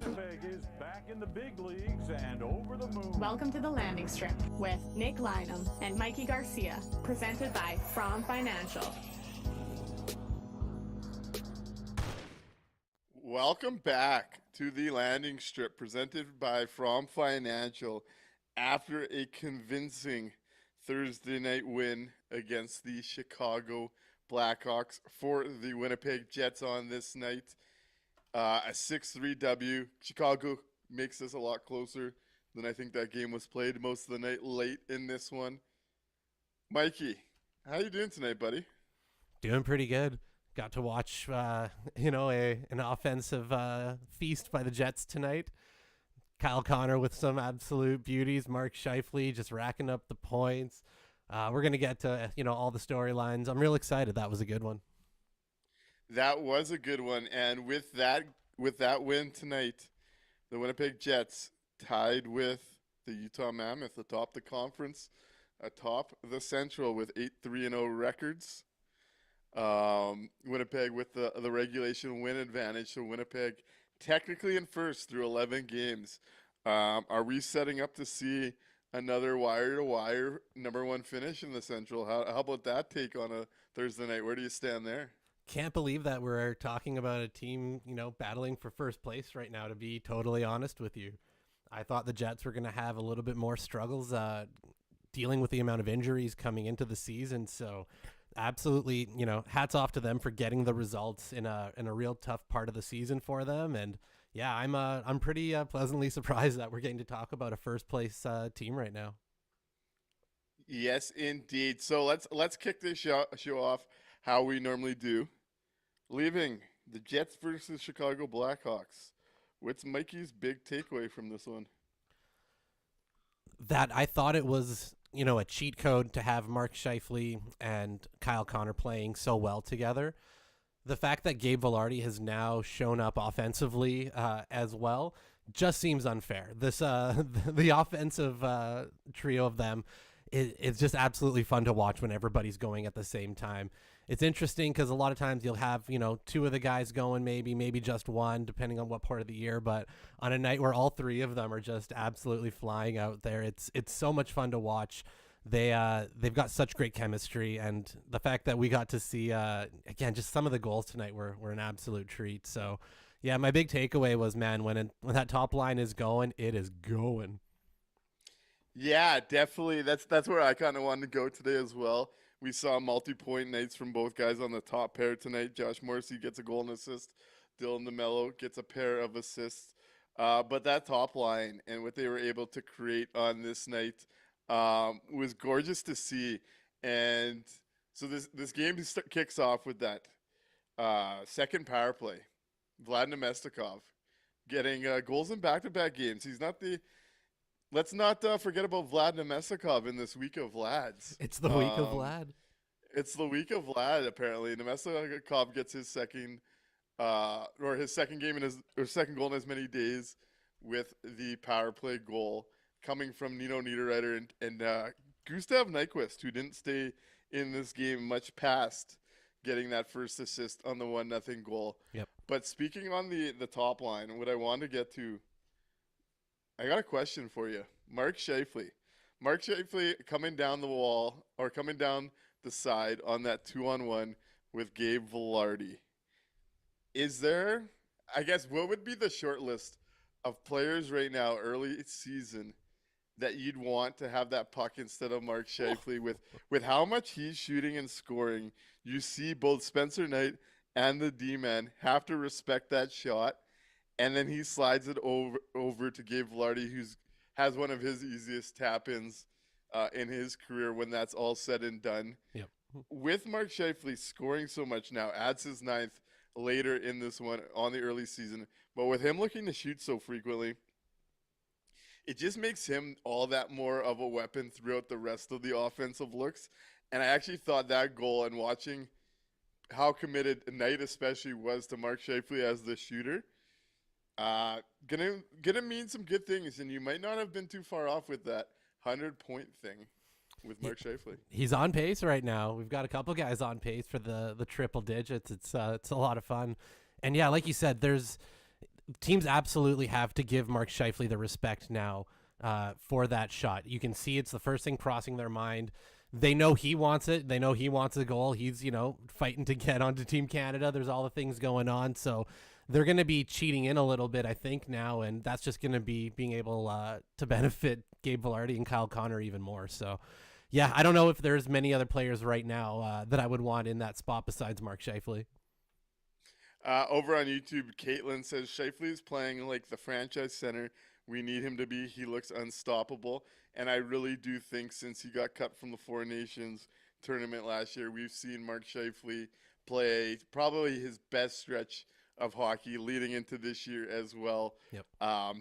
Winnipeg is back in the big leagues and over the moon. Welcome to the Landing Strip with Nick Lynham and Mikey Garcia, presented by From Financial. Welcome back to the Landing Strip, presented by From Financial. After a convincing Thursday night win against the Chicago Blackhawks for the Winnipeg Jets on this night, a 6-3 W. Chicago makes us a lot closer than I think that game was played most of the night late in this one. Mikey, how you doing tonight, buddy? Doing pretty good. Got to watch, an offensive feast by the Jets tonight. Kyle Connor with some absolute beauties. Mark Scheifele just racking up the points. We're going to get to, all the storylines. I'm real excited. That was a good one. That was a good one. And with that win tonight, the Winnipeg Jets tied with the Utah Mammoth atop the conference, atop the Central with 8-3-0 records. Winnipeg with the regulation win advantage. So Winnipeg technically in first through 11 games. Are we setting up to see another wire-to-wire number one finish in the Central? How about that take on a Thursday night? Where do you stand there? Can't believe that we're talking about a team, battling for first place right now, to be totally honest with you. I thought the Jets were going to have a little bit more struggles dealing with the amount of injuries coming into the season. So absolutely, hats off to them for getting the results in a real tough part of the season for them. And yeah, I'm pretty pleasantly surprised that we're getting to talk about a first place team right now. Yes, indeed. So let's kick this show off how we normally do. Leaving the Jets versus Chicago Blackhawks. What's Mikey's big takeaway from this one? That I thought it was, a cheat code to have Mark Scheifele and Kyle Connor playing so well together. The fact that Gabe Vilardi has now shown up offensively as well just seems unfair. This the offensive trio of them is just absolutely fun to watch when everybody's going at the same time. It's interesting because a lot of times you'll have, two of the guys going, maybe just one, depending on what part of the year. But on a night where all three of them are just absolutely flying out there, it's so much fun to watch. They've got such great chemistry, and the fact that we got to see again just some of the goals tonight were an absolute treat. So yeah, my big takeaway was, man, when that top line is going, it is going. Yeah, definitely. That's where I kind of wanted to go today as well. We saw multi-point nights from both guys on the top pair tonight. Josh Morrissey gets a goal and assist. Dylan DeMello gets a pair of assists. But that top line and what they were able to create on this night was gorgeous to see. And so this game kicks off with that second power play. Vlad Nemestikov getting goals in back-to-back games. He's not the... Let's not forget about Vlad Nemestikov in this week of Vlads. It's the week of Vlad. It's the week of Vlad, apparently. Nemestikov gets his second game second goal in as many days with the power play goal coming from Nino Niederreiter and Gustav Nyquist, who didn't stay in this game much past getting that first assist on the 1-0 goal. Yep. But speaking on the top line, what I wanted to get to, I got a question for you. Mark Scheifele. Mark Scheifele coming down the wall or coming down the side on that 2-on-1 with Gabe Vilardi. Is there, I guess, what would be the short list of players right now, early season, that you'd want to have that puck instead of Mark Scheifele with how much he's shooting and scoring? You see both Spencer Knight and the D-man have to respect that shot. And then he slides it over to Gabe Vilardi, who has one of his easiest tap-ins in his career when that's all said and done. Yep. With Mark Scheifele scoring so much now, adds his 9th later in this one on the early season, but with him looking to shoot so frequently, it just makes him all that more of a weapon throughout the rest of the offensive looks. And I actually thought that goal, and watching how committed Knight especially was to Mark Scheifele as the shooter, gonna mean some good things, and you might not have been too far off with that 100-point thing with Mark Scheifele. He's on pace right now. We've got a couple guys on pace for the triple digits. It's a lot of fun, and yeah, like you said, there's teams absolutely have to give Mark Scheifele the respect now for that shot. You can see it's the first thing crossing their mind. They know he wants it. They know he wants a goal. He's fighting to get onto Team Canada. There's all the things going on, so they're going to be cheating in a little bit, I think, now, and that's just going to be being able to benefit Gabe Vilardi and Kyle Connor even more. So, yeah, I don't know if there's many other players right now that I would want in that spot besides Mark Scheifele. Over on YouTube, Caitlin says Scheifele is playing like the franchise center we need him to be. He looks unstoppable. And I really do think since he got cut from the Four Nations tournament last year, we've seen Mark Scheifele play probably his best stretch of hockey leading into this year as well. Yep.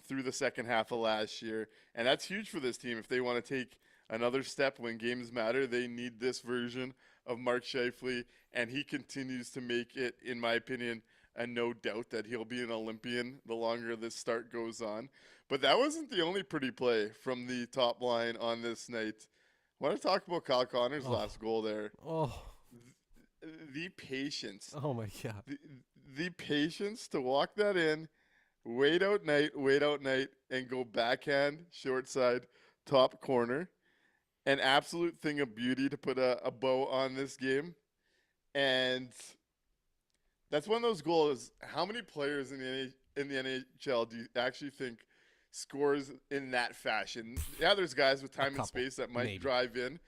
Through the second half of last year. And that's huge for this team. If they want to take another step when games matter, they need this version of Mark Scheifele, and he continues to make it, in my opinion, a no doubt that he'll be an Olympian the longer this start goes on. But that wasn't the only pretty play from the top line on this night. I want to talk about Kyle Connor's last goal there. Oh. The patience. Oh, my God. The patience to walk that in, wait out night, and go backhand, short side, top corner. An absolute thing of beauty to put a bow on this game. And that's one of those goals. How many players in the NHL do you actually think scores in that fashion? Yeah, there's guys with time and space that might drive in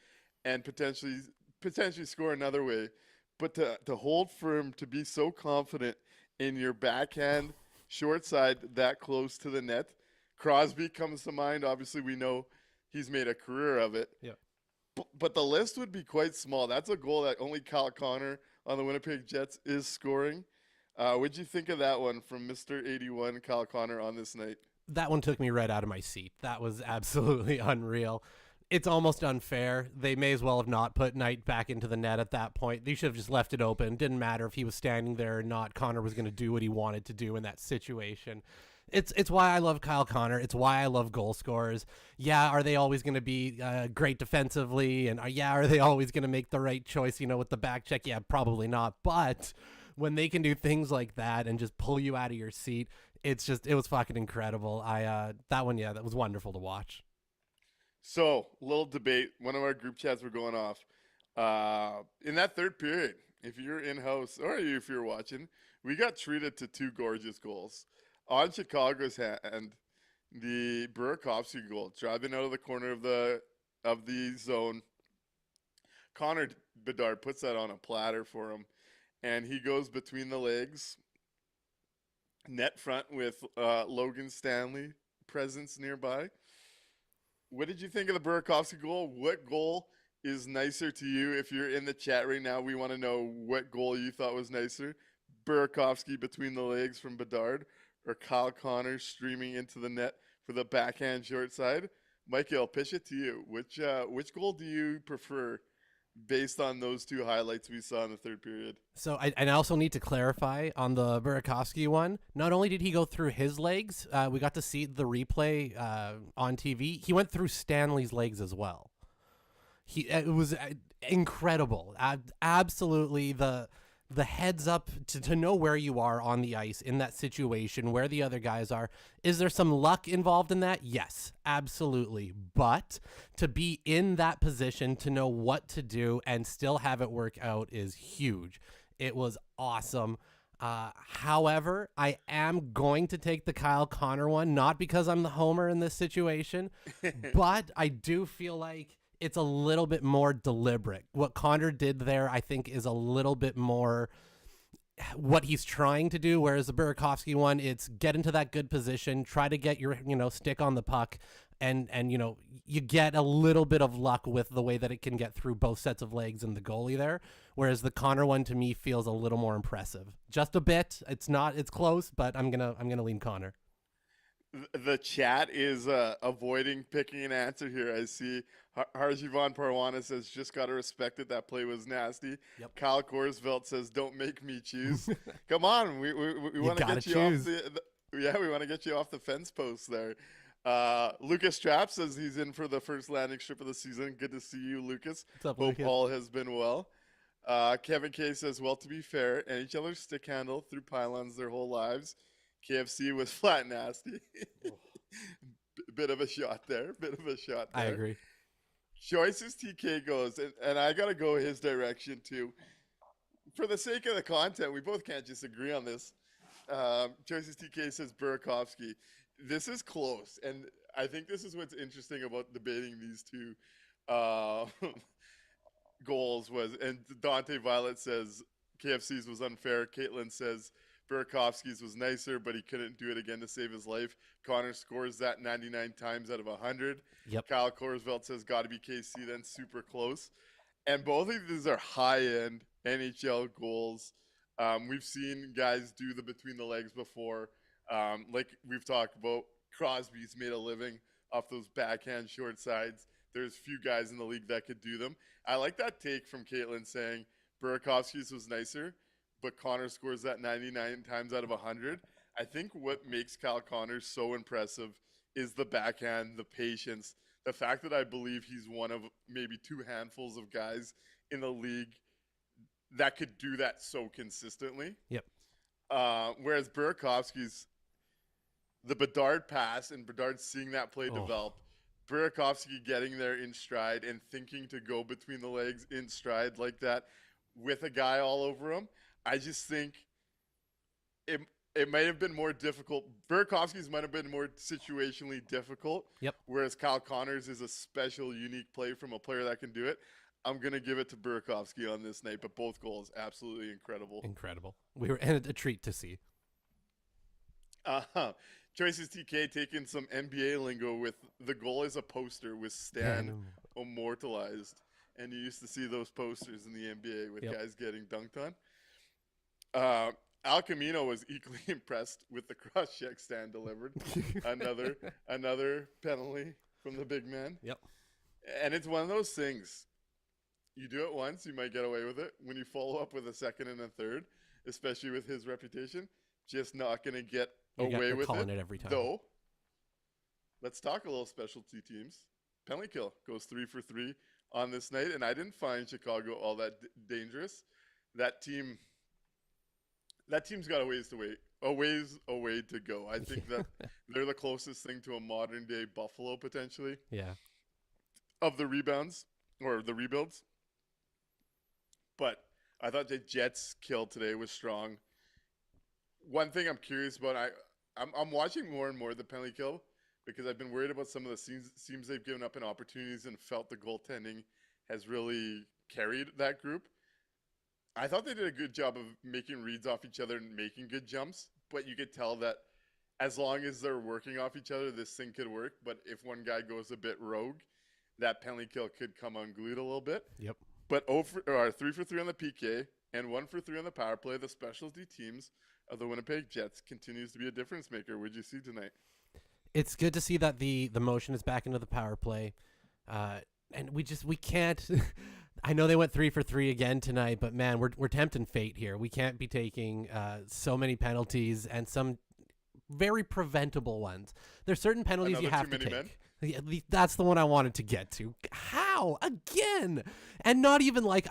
and potentially score another way. But to hold firm, to be so confident in your backhand, short side, that close to the net. Crosby comes to mind. Obviously, we know he's made a career of it. Yeah. But the list would be quite small. That's a goal that only Kyle Connor on the Winnipeg Jets is scoring. What'd you think of that one from Mr. 81, Kyle Connor, on this night? That one took me right out of my seat. That was absolutely unreal. It's almost unfair. They may as well have not put Knight back into the net at that point. They should have just left it open. Didn't matter if he was standing there or not. Connor was going to do what he wanted to do in that situation. It's why I love Kyle Connor. It's why I love goal scorers. Yeah, are they always going to be great defensively? And are they always going to make the right choice, with the back check? Yeah, probably not. But when they can do things like that and just pull you out of your seat, it was fucking incredible. That was wonderful to watch. So, little debate. One of our group chats were going off. In that third period, if you're in-house or if you're watching, we got treated to two gorgeous goals. On Chicago's hand, the Burakovsky goal, driving out of the corner of the zone. Connor Bedard puts that on a platter for him, and he goes between the legs, net front with Logan Stanley presence nearby. What did you think of the Burakovsky goal? What goal is nicer to you? If you're in the chat right now, we want to know what goal you thought was nicer. Burakovsky between the legs from Bedard, or Kyle Connor streaming into the net for the backhand short side? Mikey, I'll pitch it to you. Which goal do you prefer based on those two highlights we saw in the third period? So I also need to clarify on the Burakovsky one. Not only did he go through his legs, we got to see the replay on TV. He went through Stanley's legs as well. It was incredible. Absolutely the heads up to know where you are on the ice in that situation, where the other guys are. Is there some luck involved in that? Yes, absolutely. But to be in that position, to know what to do and still have it work out is huge. It was awesome. However, I am going to take the Kyle Connor one, not because I'm the homer in this situation, but I do feel like it's a little bit more deliberate. What Connor did there, I think, is a little bit more what he's trying to do, whereas the Burakovsky one, it's get into that good position, try to get your, stick on the puck, and you get a little bit of luck with the way that it can get through both sets of legs and the goalie there, whereas the Connor one to me feels a little more impressive. Just a bit. It's close, but I'm going to lean Connor. The chat is avoiding picking an answer here. I see Harjivan Parwana says, just got to respect it. That play was nasty. Yep. Kyle Korsveld says, don't make me choose. Come on. We want to get you off we want to get you off the fence post there. Lucas Trapp says he's in for the first landing strip of the season. Good to see you, Lucas. What's up, Hope Lucas? all has been well. Kevin K says, well, to be fair, NHLers stick handle through pylons their whole lives. KFC was flat nasty. Bit of a shot there. I agree. Choices TK goes, and I got to go his direction too. For the sake of the content, we both can't just agree on this. Choices TK says Burakovsky. This is close, and I think this is what's interesting about debating these two goals was, and Dante Violet says KFC's was unfair. Caitlin says Burakovsky's was nicer, but he couldn't do it again to save his life. Connor scores that 99 times out of 100. Yep. Kyle Korsveld says, got to be KC, then super close. And both of these are high-end NHL goals. We've seen guys do the between the legs before. Like we've talked about, Crosby's made a living off those backhand short sides. There's few guys in the league that could do them. I like that take from Caitlin saying Burakovsky's was nicer, but Connor scores that 99 times out of 100. I think what makes Kyle Connor so impressive is the backhand, the patience, the fact that I believe he's one of maybe two handfuls of guys in the league that could do that so consistently. Yep. Whereas Burakovsky's, the Bedard pass and Bedard seeing that play develop, Burakovsky getting there in stride and thinking to go between the legs in stride like that with a guy all over him. I just think it might have been more difficult. Burakovsky's might have been more situationally difficult. Yep. Whereas Kyle Connors is a special, unique play from a player that can do it. I'm going to give it to Burakovsky on this night, but both goals, absolutely incredible. Incredible. And a treat to see. Choices TK taking some NBA lingo with the goal is a poster with Stan immortalized. And you used to see those posters in the NBA with guys getting dunked on. Al Camino was equally impressed with the cross-check Stan delivered. Another penalty from the big man. Yep. And it's one of those things. You do it once, you might get away with it. When you follow up with a second and a third, especially with his reputation, just not going to get away with it every time. Though, let's talk a little specialty teams. Penalty kill goes 3 for 3 on this night, and I didn't find Chicago all that dangerous. That team's got a ways away to go. I think that they're the closest thing to a modern day Buffalo potentially. Yeah. Of the rebounds or the rebuilds. But I thought the Jets' kill today was strong. One thing I'm curious about, I'm watching more and more the penalty kill because I've been worried about some of the seams they've given up in opportunities and felt the goaltending has really carried that group. I thought they did a good job of making reads off each other and making good jumps, but you could tell that as long as they're working off each other, this thing could work. But if one guy goes a bit rogue, that penalty kill could come unglued a little bit. Yep. But 3 for 3 on the PK and 1 for 3 on the power play, the specialty teams of the Winnipeg Jets continues to be a difference maker. What'd you see tonight? It's good to see that the motion is back into the power play. And we can't I know they went 3 for 3 again tonight, but man, we're tempting fate here. We can't be taking so many penalties and some very preventable ones. There's certain penalties you have to take. Men? That's the one I wanted to get to. How? Again? And not even like,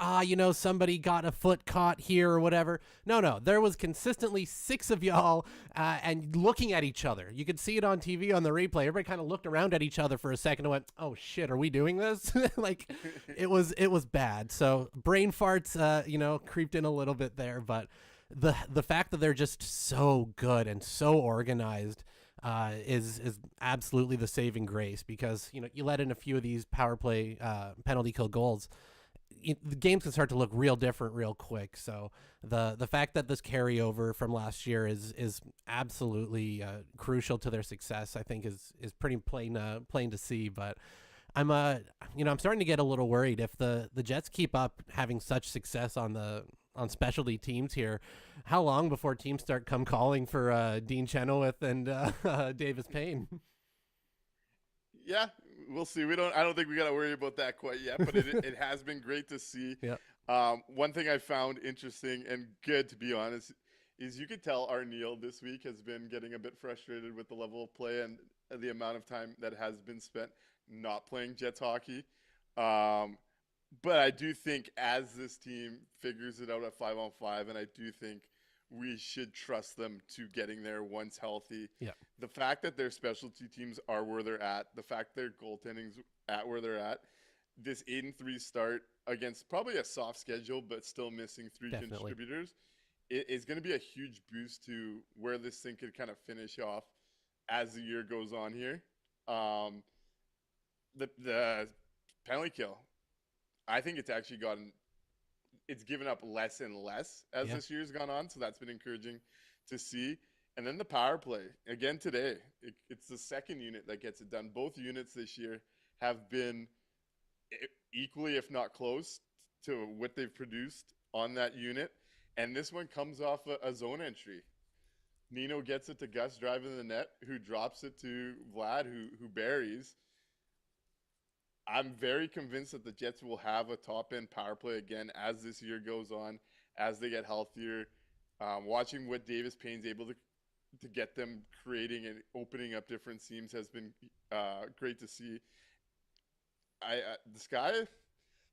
somebody got a foot caught here or whatever. No. There was consistently 6 of y'all and looking at each other. You could see it on TV on the replay. Everybody kind of looked around at each other for a second and went, oh, shit, are we doing this? Like, it was bad. So brain farts, creeped in a little bit there. But the fact that they're just so good and so organized is absolutely the saving grace, because you let in a few of these power play penalty kill goals, the games can start to look real different real quick. So the fact that this carryover from last year is absolutely crucial to their success, I think is pretty plain to see. But I'm starting to get a little worried if the Jets keep up having such success on specialty teams here. How long before teams start calling for Dean Chenoweth and Davis Payne? Yeah, we'll see. I don't think we got to worry about that quite yet, but it has been great to see. Yeah. One thing I found interesting and good, to be honest, is you could tell our Neil this week has been getting a bit frustrated with the level of play and the amount of time that has been spent not playing Jets hockey. But I do think as this team figures it out at 5-on-5, and I do think we should trust them to getting there once healthy. Yeah. The fact that their specialty teams are where they're at, the fact their goaltending's at where they're at, this 8-3 start against probably a soft schedule but still missing 3 contributors, it is going to be a huge boost to where this thing could kind of finish off as the year goes on here. The penalty kill, I think it's actually given up less and less as this year's gone on. So that's been encouraging to see. And then the power play again today. It's the second unit that gets it done. Both units this year have been equally, if not close, to what they've produced on that unit. And this one comes off a zone entry. Nino gets it to Gus driving the net, who drops it to Vlad, who buries. I'm very convinced that the Jets will have a top-end power play again as this year goes on, as they get healthier. Watching what Davis Payne's able to get them creating and opening up different seams has been great to see.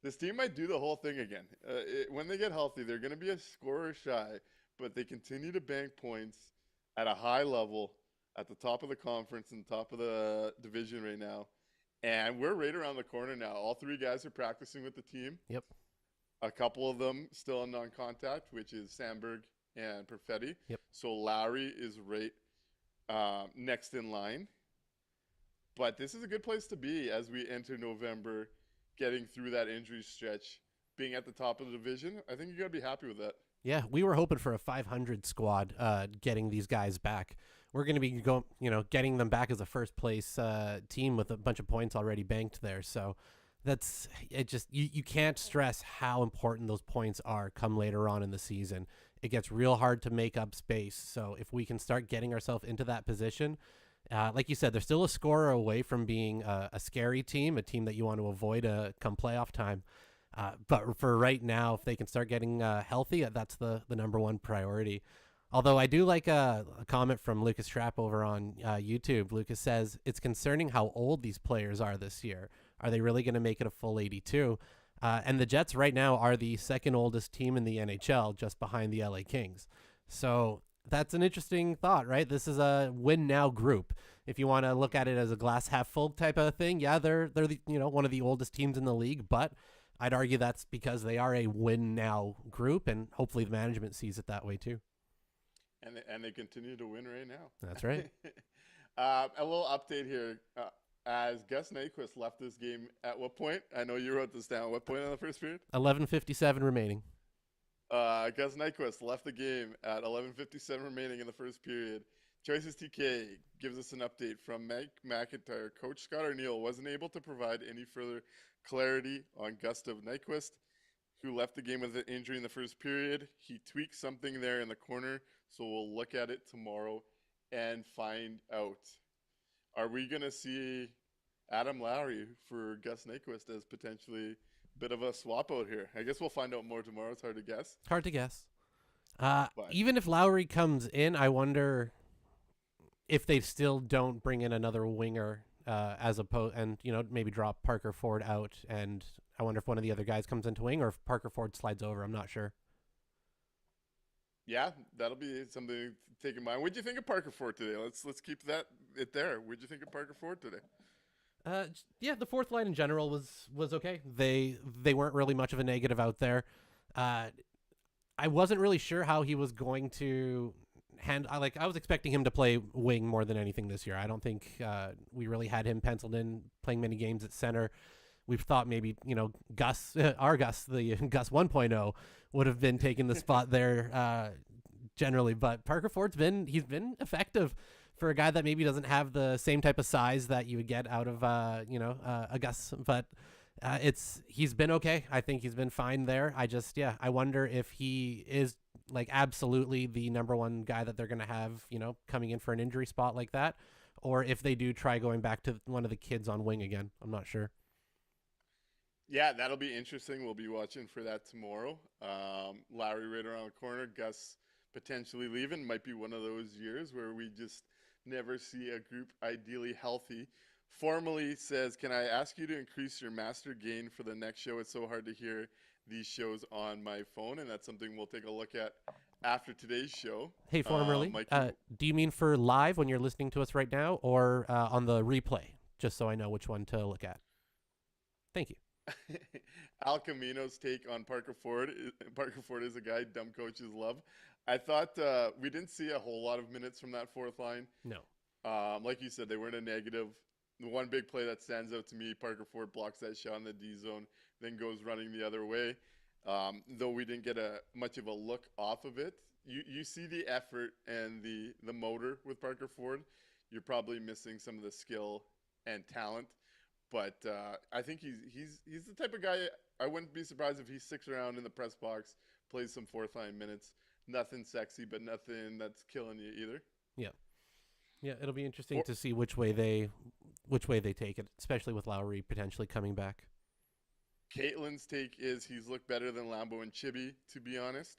This team might do the whole thing again. When they get healthy, they're going to be a scorer shy, but they continue to bank points at a high level at the top of the conference and top of the division right now. And we're right around the corner now. All three guys are practicing with the team. Yep. A couple of them still in non-contact, which is Sandberg and Perfetti. Yep. So Lowry is right next in line. But this is a good place to be as we enter November, getting through that injury stretch, being at the top of the division. I think you got to be happy with that. Yeah, we were hoping for a 500 squad, getting these guys back. We're going to be getting them back as a first place team with a bunch of points already banked there. So that's it. Just you can't stress how important those points are come later on in the season. It gets real hard to make up space. So if we can start getting ourselves into that position, like you said, they're still a scorer away from being a scary team, a team that you want to avoid come playoff time. But for right now, if they can start getting healthy, that's the number one priority. Although I do like a comment from Lucas Trapp over on YouTube. Lucas says, it's concerning how old these players are this year. Are they really going to make it a full 82? And the Jets right now are the second oldest team in the NHL, just behind the LA Kings. So that's an interesting thought, right? This is a win now group. If you want to look at it as a glass half full type of thing, yeah, they're the, one of the oldest teams in the league, but I'd argue that's because they are a win now group, and hopefully the management sees it that way too. And they continue to win right now. That's right. A little update here. As Gus Nyquist left this game, at what point? I know you wrote this down. At what point in the first period? 11:57 remaining. Gus Nyquist left the game at 11:57 remaining in the first period. Choices TK gives us an update from Mike McIntyre. Coach Scott Arniel wasn't able to provide any further clarity on Gustav Nyquist, who left the game with an injury in the first period. He tweaked something there in the corner, so we'll look at it tomorrow and find out. Are we going to see Adam Lowry for Gus Nyquist as potentially a bit of a swap out here? I guess we'll find out more tomorrow. It's hard to guess. Hard to guess. Even if Lowry comes in, I wonder if they still don't bring in another winger as opposed, and maybe drop Parker Ford out, and I wonder if one of the other guys comes into wing or if Parker Ford slides over. I'm not sure. Yeah, that'll be something to take in mind. What'd you think of Parker Ford today? Let's keep it there. What'd you think of Parker Ford today? Yeah, the fourth line in general was okay. They weren't really much of a negative out there. I wasn't really sure how he was going to I was expecting him to play wing more than anything this year. I don't think we really had him penciled in playing many games at center. We've thought maybe, Gus, our Gus, the Gus 1.0 would have been taking the spot there generally. But Parker Ford's he's been effective for a guy that maybe doesn't have the same type of size that you would get out of, a Gus. But he's been okay. I think he's been fine there. I wonder if he is absolutely the number one guy that they're going to have, coming in for an injury spot like that, or if they do try going back to one of the kids on wing again. I'm not sure. Yeah, that'll be interesting. We'll be watching for that tomorrow. Lowry right around the corner. Gus potentially leaving. Might be one of those years where we just never see a group ideally healthy. Formally says, can I ask you to increase your master gain for the next show? It's so hard to hear these shows on my phone, and that's something we'll take a look at after today's show. Hey, formerly, do you mean for live when you're listening to us right now, or on the replay? Just so I know which one to look at. Thank you. Al Camino's take on Parker Ford. Parker Ford is a guy dumb coaches love. I thought we didn't see a whole lot of minutes from that fourth line. No. Like you said, they weren't a negative. The one big play that stands out to me, Parker Ford blocks that shot in the D zone, then goes running the other way. Though we didn't get much of a look off of it, you see the effort and the motor with Parker Ford. You're probably missing some of the skill and talent, but I think he's the type of guy. I wouldn't be surprised if he sticks around in the press box, plays some fourth line minutes. Nothing sexy, but nothing that's killing you either. Yeah. Yeah, it'll be interesting to see which way they take it, especially with Lowry potentially coming back. Caitlin's take is he's looked better than Lambo and Chibi, to be honest.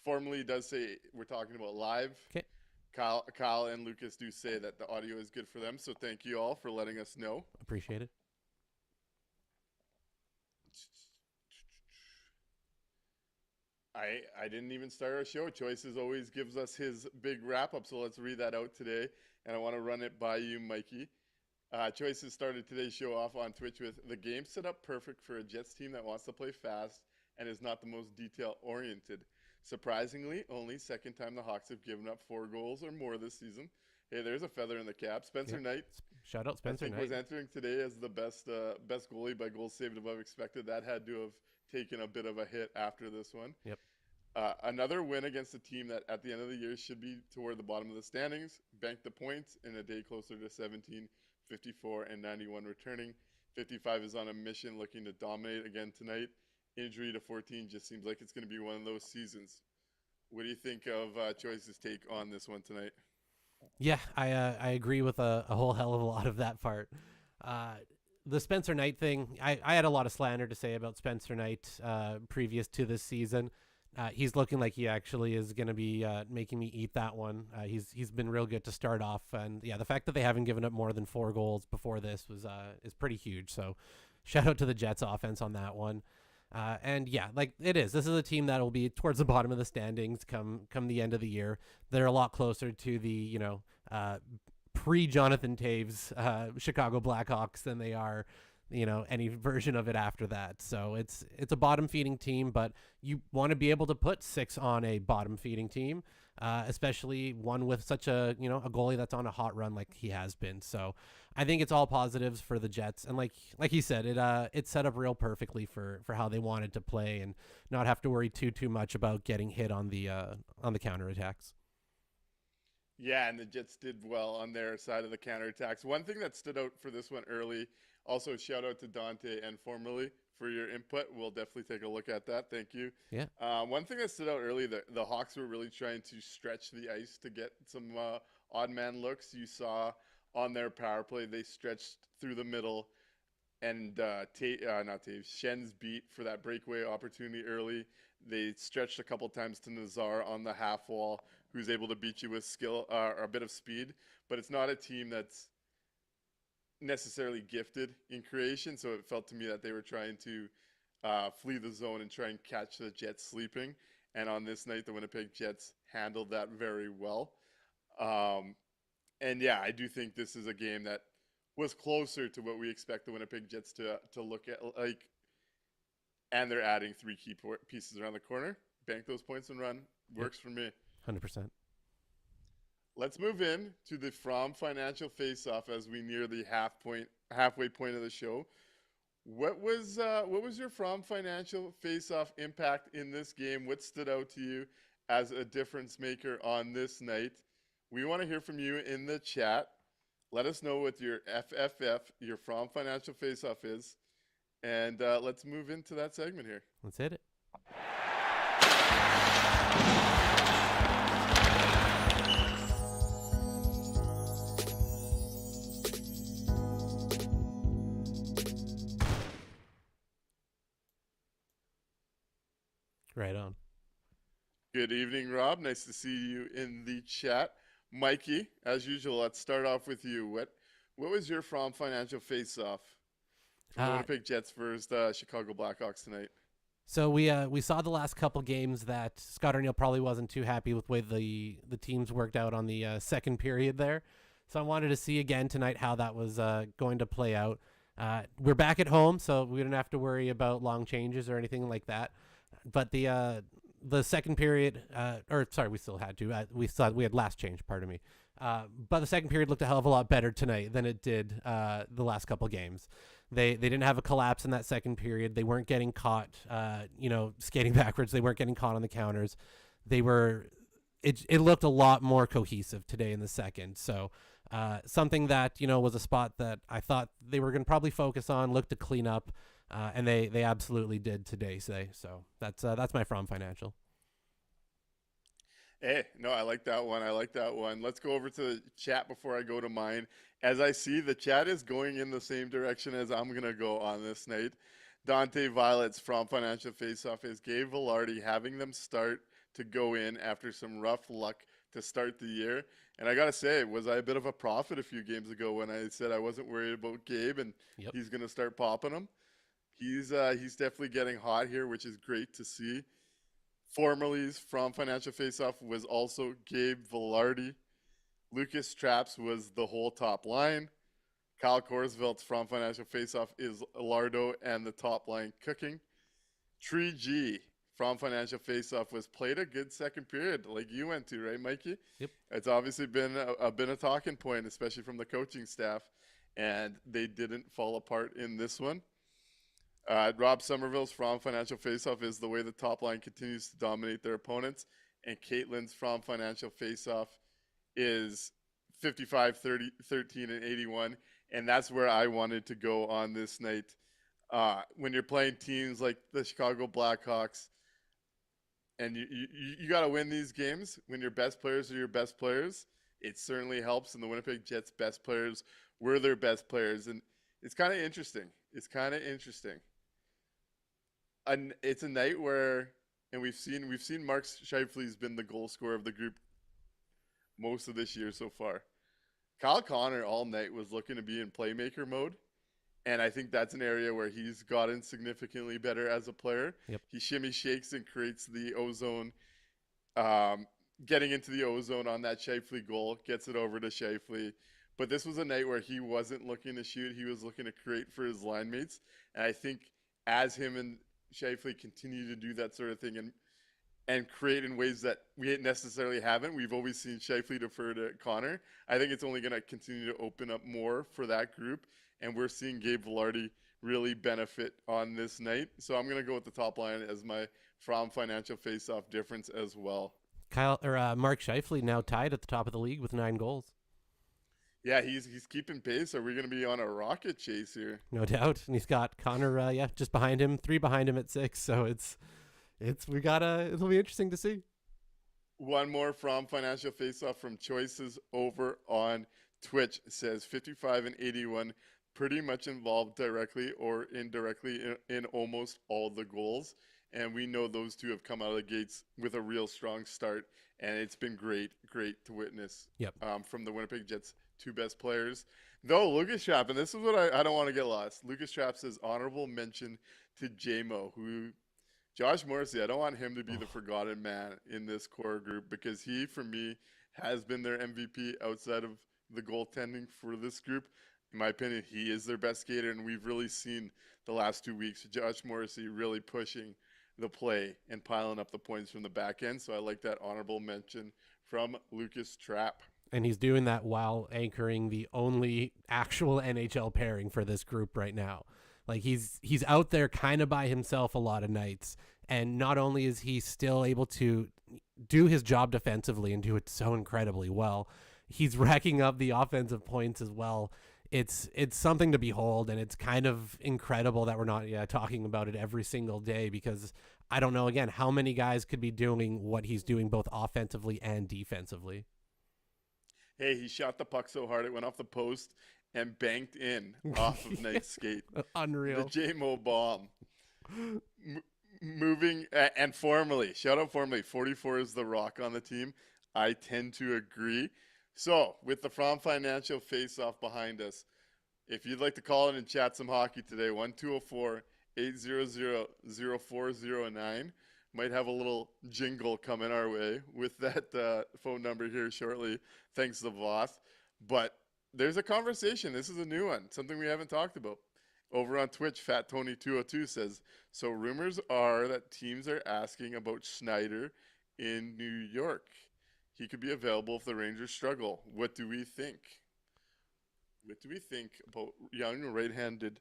Formally does say we're talking about live. Okay. Kyle and Lucas do say that the audio is good for them, so thank you all for letting us know. Appreciate it. I didn't even start our show. Choices always gives us his big wrap-up, so let's read that out today, and I want to run it by you, Mikey. Choices started today's show off on Twitch with, the game set up perfect for a Jets team that wants to play fast and is not the most detail-oriented. Surprisingly, only second time the Hawks have given up 4 goals or more this season. Hey, there's a feather in the cap. Spencer Knight. Shout out Spencer I think Knight. was entering today as the best goalie by goals saved above expected. That had to have taken a bit of a hit after this one. Yep. Another win against a team that at the end of the year should be toward the bottom of the standings. Banked the points in a day closer to 17, 54, and 91 returning. 55 is on a mission looking to dominate again tonight. Injury to 14 just seems like it's going to be one of those seasons. What do you think of Choice's take on this one tonight? Yeah, I agree with a whole hell of a lot of that part. The Spencer Knight thing, I had a lot of slander to say about Spencer Knight previous to this season. He's looking like he actually is going to be making me eat that one. He's been real good to start off, and yeah, the fact that they haven't given up more than 4 goals before this is pretty huge. So, shout out to the Jets offense on that one. And yeah, like it is. This is a team that will be towards the bottom of the standings come the end of the year. They're a lot closer to the pre-Jonathan Taves Chicago Blackhawks than they are, any version of it after that. So it's a bottom-feeding team, but you want to be able to put 6 on a bottom-feeding team, especially one with such a goalie that's on a hot run like he has been. So I think it's all positives for the Jets, and like he said, it's set up real perfectly for how they wanted to play and not have to worry too much about getting hit on the counterattacks. Yeah, and the Jets did well on their side of the counterattacks. One thing that stood out for this one early, also shout out to Dante and formerly for your input. We'll definitely take a look at that. Thank you. Yeah. One thing that stood out early, the Hawks were really trying to stretch the ice to get some odd man looks. You saw on their power play, they stretched through the middle, and Shen's beat for that breakaway opportunity early. They stretched a couple times to Nazar on the half wall, who's able to beat you with skill or a bit of speed. But it's not a team that's necessarily gifted in creation, so it felt to me that they were trying to flee the zone and try and catch the Jets sleeping. And on this night, the Winnipeg Jets handled that very well. And yeah, I do think this is a game that was closer to what we expect the Winnipeg Jets to look at, like. And they're adding 3 key pieces around the corner. Bank those points and run. Works for me. 100%. Let's move in to the From Financial Face-Off as we near the halfway point of the show. What was your From Financial Face-Off impact in this game? What stood out to you as a difference maker on this night? We want to hear from you in the chat. Let us know what your FFF, your From Financial Face-Off is. And let's move into that segment here. Let's hit it. Right on. Good evening, Rob. Nice to see you in the chat. Mikey, as usual, let's start off with you. What was your From Financial Face-Off? The Winnipeg Jets versus the Chicago Blackhawks tonight. So we saw the last couple games that Scott Arniel probably wasn't too happy with the way the teams worked out on the second period there. So I wanted to see again tonight how that was going to play out. We're back at home, so we didn't have to worry about long changes or anything like that. But the second period, we still had to. We had last change, pardon me. But the second period looked a hell of a lot better tonight than it did the last couple games. They didn't have a collapse in that second period. They weren't getting caught, skating backwards. They weren't getting caught on the counters. They were it looked a lot more cohesive today in the second. So something that, was a spot that I thought they were going to probably focus on, look to clean up, and they absolutely did today. So that's my From Financial. Hey, no, I like that one. I like that one. Let's go over to the chat before I go to mine. As I see, the chat is going in the same direction as I'm going to go on this night. Dante Violet's From Financial Faceoff is Gabe Velarde having them start to go in after some rough luck to start the year. And I got to say, was I a bit of a prophet a few games ago when I said I wasn't worried about Gabe and he's going to start popping them? He's definitely getting hot here, which is great to see. Formerly's From Financial Faceoff was also Gabe Velarde. Lucas Traps was the whole top line. Kyle Korsveld's From Financial Faceoff is Lardo and the top line cooking. Tree G From Financial Faceoff was played a good second period, like you went to, right, Mikey? Yep. It's obviously been a talking point, especially from the coaching staff, and they didn't fall apart in this one. Rob Somerville's From Financial Faceoff is the way the top line continues to dominate their opponents. And Caitlin's From Financial Faceoff is 55, 30, 13, and 81. And that's where I wanted to go on this night. When you're playing teams like the Chicago Blackhawks, and you got to win these games when your best players are your best players, it certainly helps. And the Winnipeg Jets' best players were their best players. And it's kind of interesting. And it's a night where, and we've seen Mark Scheifele's been the goal scorer of the group most of this year so far. Kyle Connor all night was looking to be in playmaker mode, and I think that's an area where he's gotten significantly better as a player. Yep. He shimmy shakes and creates the ozone, getting into the ozone on that Scheifele goal, gets it over to Scheifele. But this was a night where he wasn't looking to shoot. He was looking to create for his line mates. And I think as him and Scheifele continue to do that sort of thing and create in ways that we necessarily haven't, we've always seen Scheifele defer to Connor. I think it's only going to continue to open up more for that group. And we're seeing Gabe Velarde really benefit on this night. So I'm going to go with the top line as my From Financial Faceoff difference as well. Mark Scheifele now tied at the top of the league with 9 goals. Yeah, he's keeping pace. Are we going to be on a rocket chase here? No doubt. And he's got Connor, just behind him, 3 behind him at 6. So it'll be interesting to see. One more From Financial Faceoff from Choices over on Twitch. It says 55 and 81 pretty much involved directly or indirectly in almost all the goals. And we know those two have come out of the gates with a real strong start. And it's been great to witness. Yep. From the Winnipeg Jets' 2 best players. Though Lucas Trapp, and this is what I don't want to get lost. Lucas Trapp says honorable mention to JMO, who Josh Morrissey, I don't want him to be the forgotten man in this core group because he, for me, has been their MVP outside of the goaltending for this group. In my opinion, he is their best skater, and we've really seen the last 2 weeks Josh Morrissey really pushing the play and piling up the points from the back end. So I like that honorable mention from Lucas Trapp. And he's doing that while anchoring the only actual NHL pairing for this group right now. Like he's out there kind of by himself a lot of nights. And not only is he still able to do his job defensively and do it so incredibly well, he's racking up the offensive points as well. It's something to behold, and it's kind of incredible that we're not talking about it every single day, because I don't know, again, how many guys could be doing what he's doing both offensively and defensively. Hey, he shot the puck so hard it went off the post and banked in off of Knight's skate. Unreal. The JMO bomb. Moving, and formally, shout out formally, 44 is the rock on the team. I tend to agree. So, with the From Financial Face-Off behind us, if you'd like to call in and chat some hockey today, 1-204-800-0409. Might have a little jingle coming our way with that phone number here shortly, thanks to Voth. But there's a conversation. This is a new one, something we haven't talked about. Over on Twitch, Fat Tony 202 says, so rumors are that teams are asking about Schneider in New York. He could be available if the Rangers struggle. What do we think? What do we think about young right-handed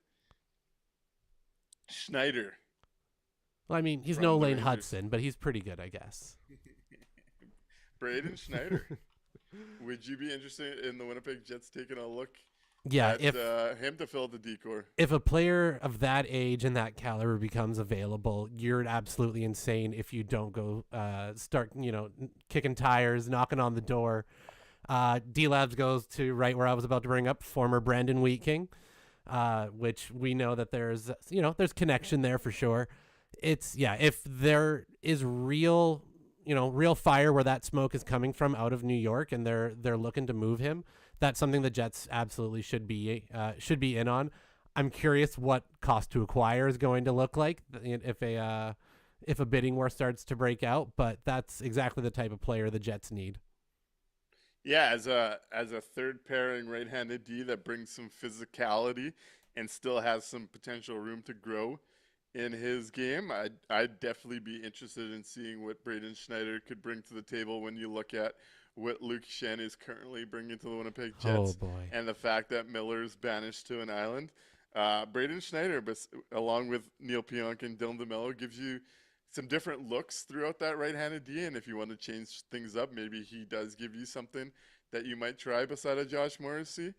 Schneider? Well, I mean, he's no Lane Hudson, but he's pretty good, I guess. Braden Schneider. Would you be interested in the Winnipeg Jets taking a look Yeah, at him to fill the decor? if a player of that age and that caliber becomes available, you're absolutely insane if you don't go start, kicking tires, knocking on the door. D-Labs goes to right where I was about to bring up, former Brandon Wheat King, which we know that there's connection there for sure. If there is real fire where that smoke is coming from out of New York and they're looking to move him, that's something the Jets absolutely should be in on. I'm curious what cost to acquire is going to look like if a bidding war starts to break out, but that's exactly the type of player the Jets need. Yeah, as a third pairing right-handed D that brings some physicality and still has some potential room to grow in his game, I'd definitely be interested in seeing what Braden Schneider could bring to the table when you look at what Luke Shen is currently bringing to the Winnipeg Jets. Oh boy. And the fact that Miller's banished to an island. Braden Schneider, along with Neil Pionk and Dylan DeMello, gives you some different looks throughout that right-handed D, and if you want to change things up, maybe he does give you something that you might try beside a Josh Morrissey.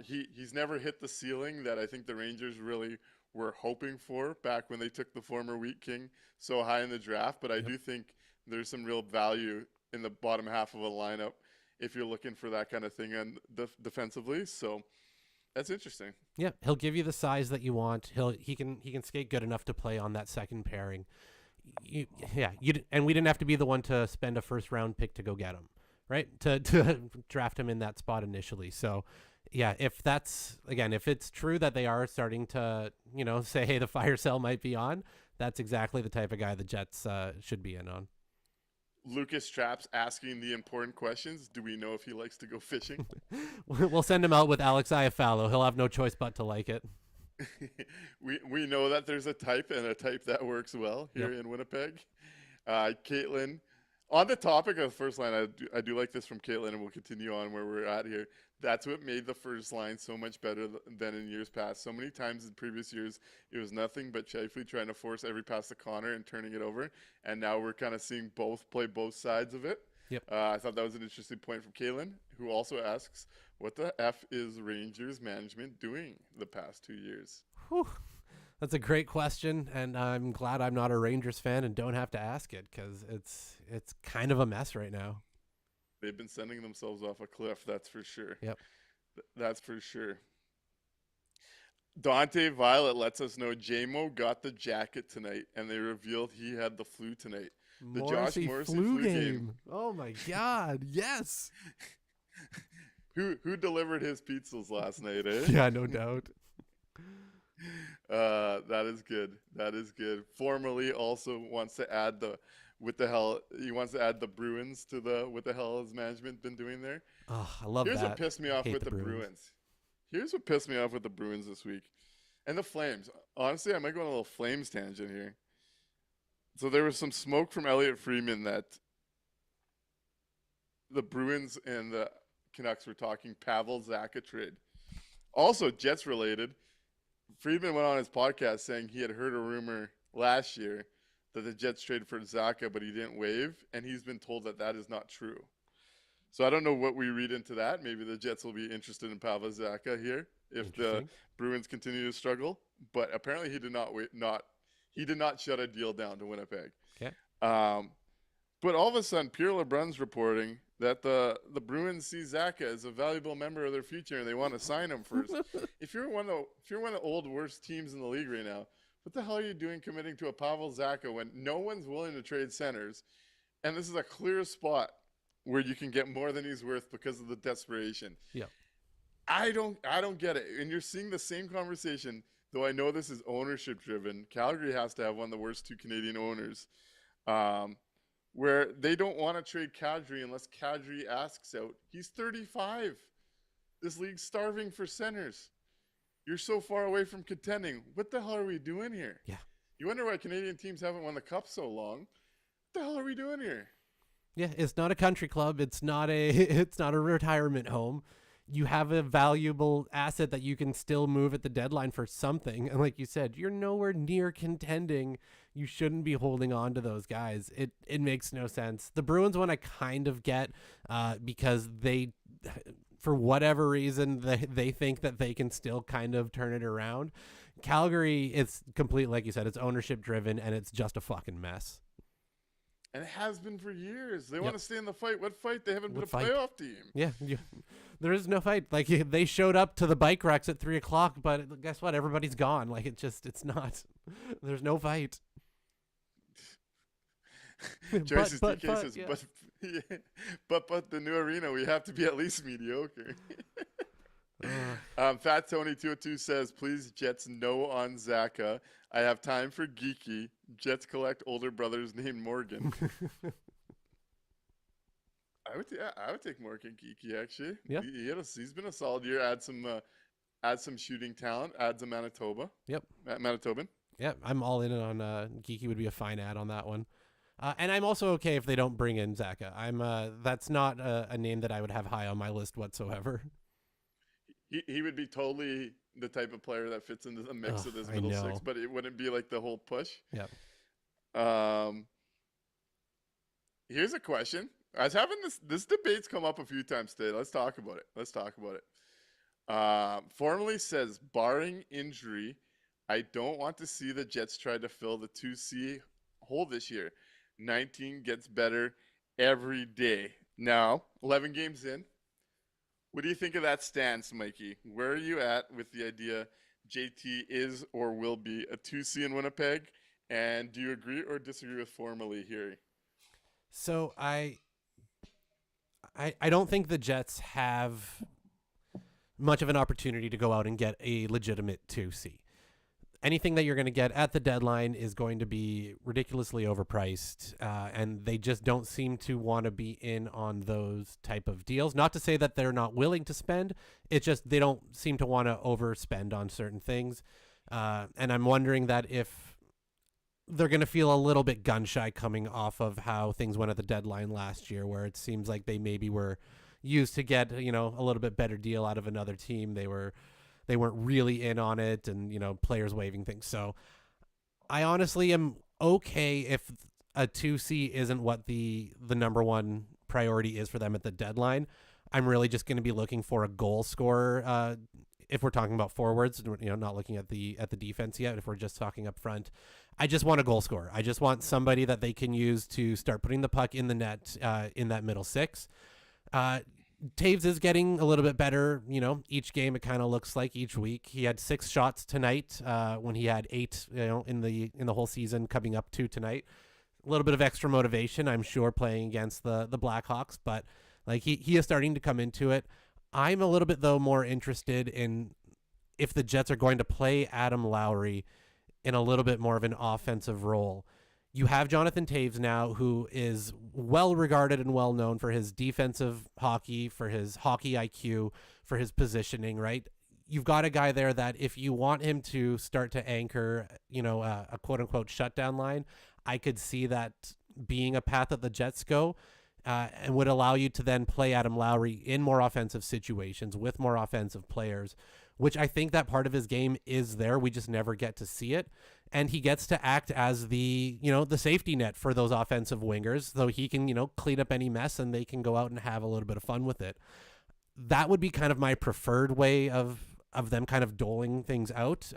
He's never hit the ceiling that I think the Rangers really were hoping for back when they took the former Wheat King so high in the draft, but I do think there's some real value in the bottom half of a lineup if you're looking for that kind of thing defensively. So that's interesting. Yeah, he'll give you the size that you want. He can skate good enough to play on that second pairing. And we didn't have to be the one to spend a first round pick to go get him, right? To draft him in that spot initially. So, yeah, if it's true that they are starting to, say, hey, the fire sale might be on, that's exactly the type of guy the Jets should be in on. Lucas Trapp's asking the important questions. Do we know if he likes to go fishing? We'll send him out with Alex Iafallo. He'll have no choice but to like it. we know that there's a type and a type that works well here in Winnipeg. Caitlin, on the topic of the first line, I do like this from Caitlin, and we'll continue on where we're at here. That's what made the first line so much better than in years past. So many times in previous years, it was nothing but Shifley trying to force every pass to Connor and turning it over. And now we're kind of seeing both play both sides of it. Yep. I thought that was an interesting point from Kaylin, who also asks, what the F is Rangers management doing the past 2 years? Whew. That's a great question, and I'm glad I'm not a Rangers fan and don't have to ask it, because it's kind of a mess right now. They've been sending themselves off a cliff, that's for sure. Yep. That's for sure. Dante Violet lets us know J-Mo got the jacket tonight, and they revealed he had the flu tonight. The Josh Morrissey flu game. Oh, my God. Yes. Who delivered his pizzas last night, eh? Yeah, no doubt. That is good. That is good. Formerly also wants to add he wants to add the Bruins to the what the hell has management been doing there? Oh, I love Here's that. what pissed me off with the Bruins. Here's what pissed me off with the Bruins this week. And the Flames. Honestly, I might go on a little Flames tangent here. So there was some smoke from Elliot Friedman that the Bruins and the Canucks were talking Pavel Zacha trade. Also, Jets related. Friedman went on his podcast saying he had heard a rumor last year that the Jets traded for Zacha, but he didn't waive, and he's been told that that is not true. So I don't know what we read into that. Maybe the Jets will be interested in Pavel Zacha here if the Bruins continue to struggle. But apparently he did not shut a deal down to Winnipeg. Okay. But all of a sudden, Pierre LeBrun's reporting that the Bruins see Zacha as a valuable member of their future and they want to sign him first. If you're one of the old worst teams in the league right now, what the hell are you doing committing to a Pavel Zacha when no one's willing to trade centers? And this is a clear spot where you can get more than he's worth because of the desperation. Yeah. I don't get it. And you're seeing the same conversation, though I know this is ownership driven. Calgary has to have one of the worst two Canadian owners. Where they don't want to trade Kadri unless Kadri asks out. He's 35. This league's starving for centers. You're so far away from contending. What the hell are we doing here? Yeah. You wonder why Canadian teams haven't won the Cup so long. What the hell are we doing here? Yeah, it's not a country club. It's not a retirement home. you have a valuable asset that you can still move at the deadline for something. And like you said, you're nowhere near contending. You shouldn't be holding on to those guys. It makes no sense. The Bruins one I kind of get because they, for whatever reason, they think that they can still kind of turn it around. Calgary, it's complete, like you said, it's ownership driven, and it's just a fucking mess. And it has been for years. They want to stay in the fight. What fight? They haven't been a playoff team. Yeah, there is no fight. Like, they showed up to the bike racks at 3:00, but guess what? Everybody's gone. Like, it's not. There's no fight. Joyce's but, DK says, yeah. but the new arena, we have to be at least mediocre. Fat Tony 202 says, please, Jets, no on Zaka. I have time for geeky. Jets collect older brothers named Morgan. I would take Morgan geeky, actually. Yeah. He's been a solid year. Add some shooting talent. Add some Manitoba. Yep. Manitoban. Yeah, I'm all in on geeky would be a fine ad on that one. And I'm also okay if they don't bring in Zaka. That's not a name that I would have high on my list whatsoever. He would be totally the type of player that fits into the mix of this middle six, but it wouldn't be like the whole push. Yeah. Here's a question. I was having this debate's come up a few times today. Let's talk about it. Formerly says, barring injury, I don't want to see the Jets try to fill the 2C hole this year. 19 gets better every day. Now, 11 games in. What do you think of that stance, Mikey? Where are you at with the idea JT is or will be a 2C in Winnipeg? And do you agree or disagree with formally here? So I don't think the Jets have much of an opportunity to go out and get a legitimate 2C. Anything that you're going to get at the deadline is going to be ridiculously overpriced, and they just don't seem to want to be in on those type of deals. Not to say that they're not willing to spend, it's just they don't seem to want to overspend on certain things. And I'm wondering that if they're going to feel a little bit gun-shy coming off of how things went at the deadline last year, where it seems like they maybe were used to get, a little bit better deal out of another team. They weren't really in on it, and players waving things. So I honestly am okay if a 2C isn't what the number one priority is for them at the deadline. I'm really just going to be looking for a goal scorer. If we're talking about forwards, not looking at the defense yet. If we're just talking up front, I just want a goal scorer. I just want somebody that they can use to start putting the puck in the net in that middle six. Taves is getting a little bit better, each game. It kind of looks like each week. He had 6 shots tonight when he had 8, in the whole season coming up to tonight. A little bit of extra motivation, I'm sure, playing against the Blackhawks, but like he is starting to come into it. I'm a little bit, though, more interested in if the Jets are going to play Adam Lowry in a little bit more of an offensive role. You have Jonathan Taves now, who is well regarded and well known for his defensive hockey, for his hockey IQ, for his positioning, right? You've got a guy there that if you want him to start to anchor, a quote unquote shutdown line, I could see that being a path that the Jets go, and would allow you to then play Adam Lowry in more offensive situations with more offensive players, which I think that part of his game is there. We just never get to see it. And he gets to act as the safety net for those offensive wingers, so he can, clean up any mess and they can go out and have a little bit of fun with it. That would be kind of my preferred way of them kind of doling things out,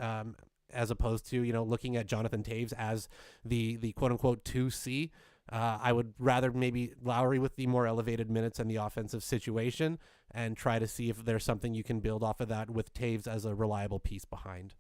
as opposed to, looking at Jonathan Taves as the quote unquote 2C. I would rather maybe Lowry with the more elevated minutes and the offensive situation, and try to see if there's something you can build off of that with Taves as a reliable piece behind.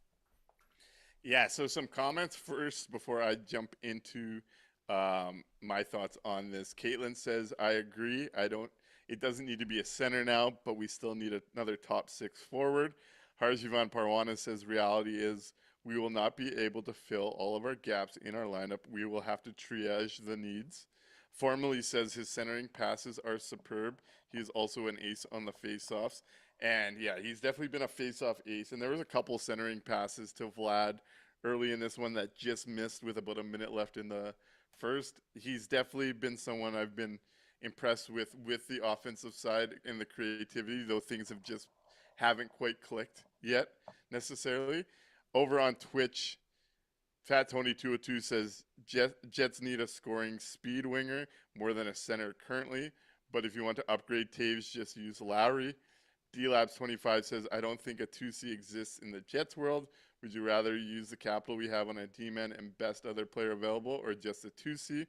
Yeah, so some comments first before I jump into my thoughts on this. Caitlin says, I agree. It doesn't need to be a center now, but we still need another top 6 forward. Harjivan Parwana says, reality is we will not be able to fill all of our gaps in our lineup. We will have to triage the needs. Formally says his centering passes are superb. He is also an ace on the faceoffs. And yeah, he's definitely been a face-off ace. And there was a couple centering passes to Vlad early in this one that just missed with about a minute left in the first. He's definitely been someone I've been impressed with the offensive side and the creativity, though things haven't quite clicked yet necessarily. Over on Twitch, Fat Tony 202 says Jets need a scoring speed winger more than a center currently, but if you want to upgrade Taves, just use Lowry. D-Labs 25 says, I don't think a 2C exists in the Jets world. Would you rather use the capital we have on a D-man and best other player available, or just a 2C?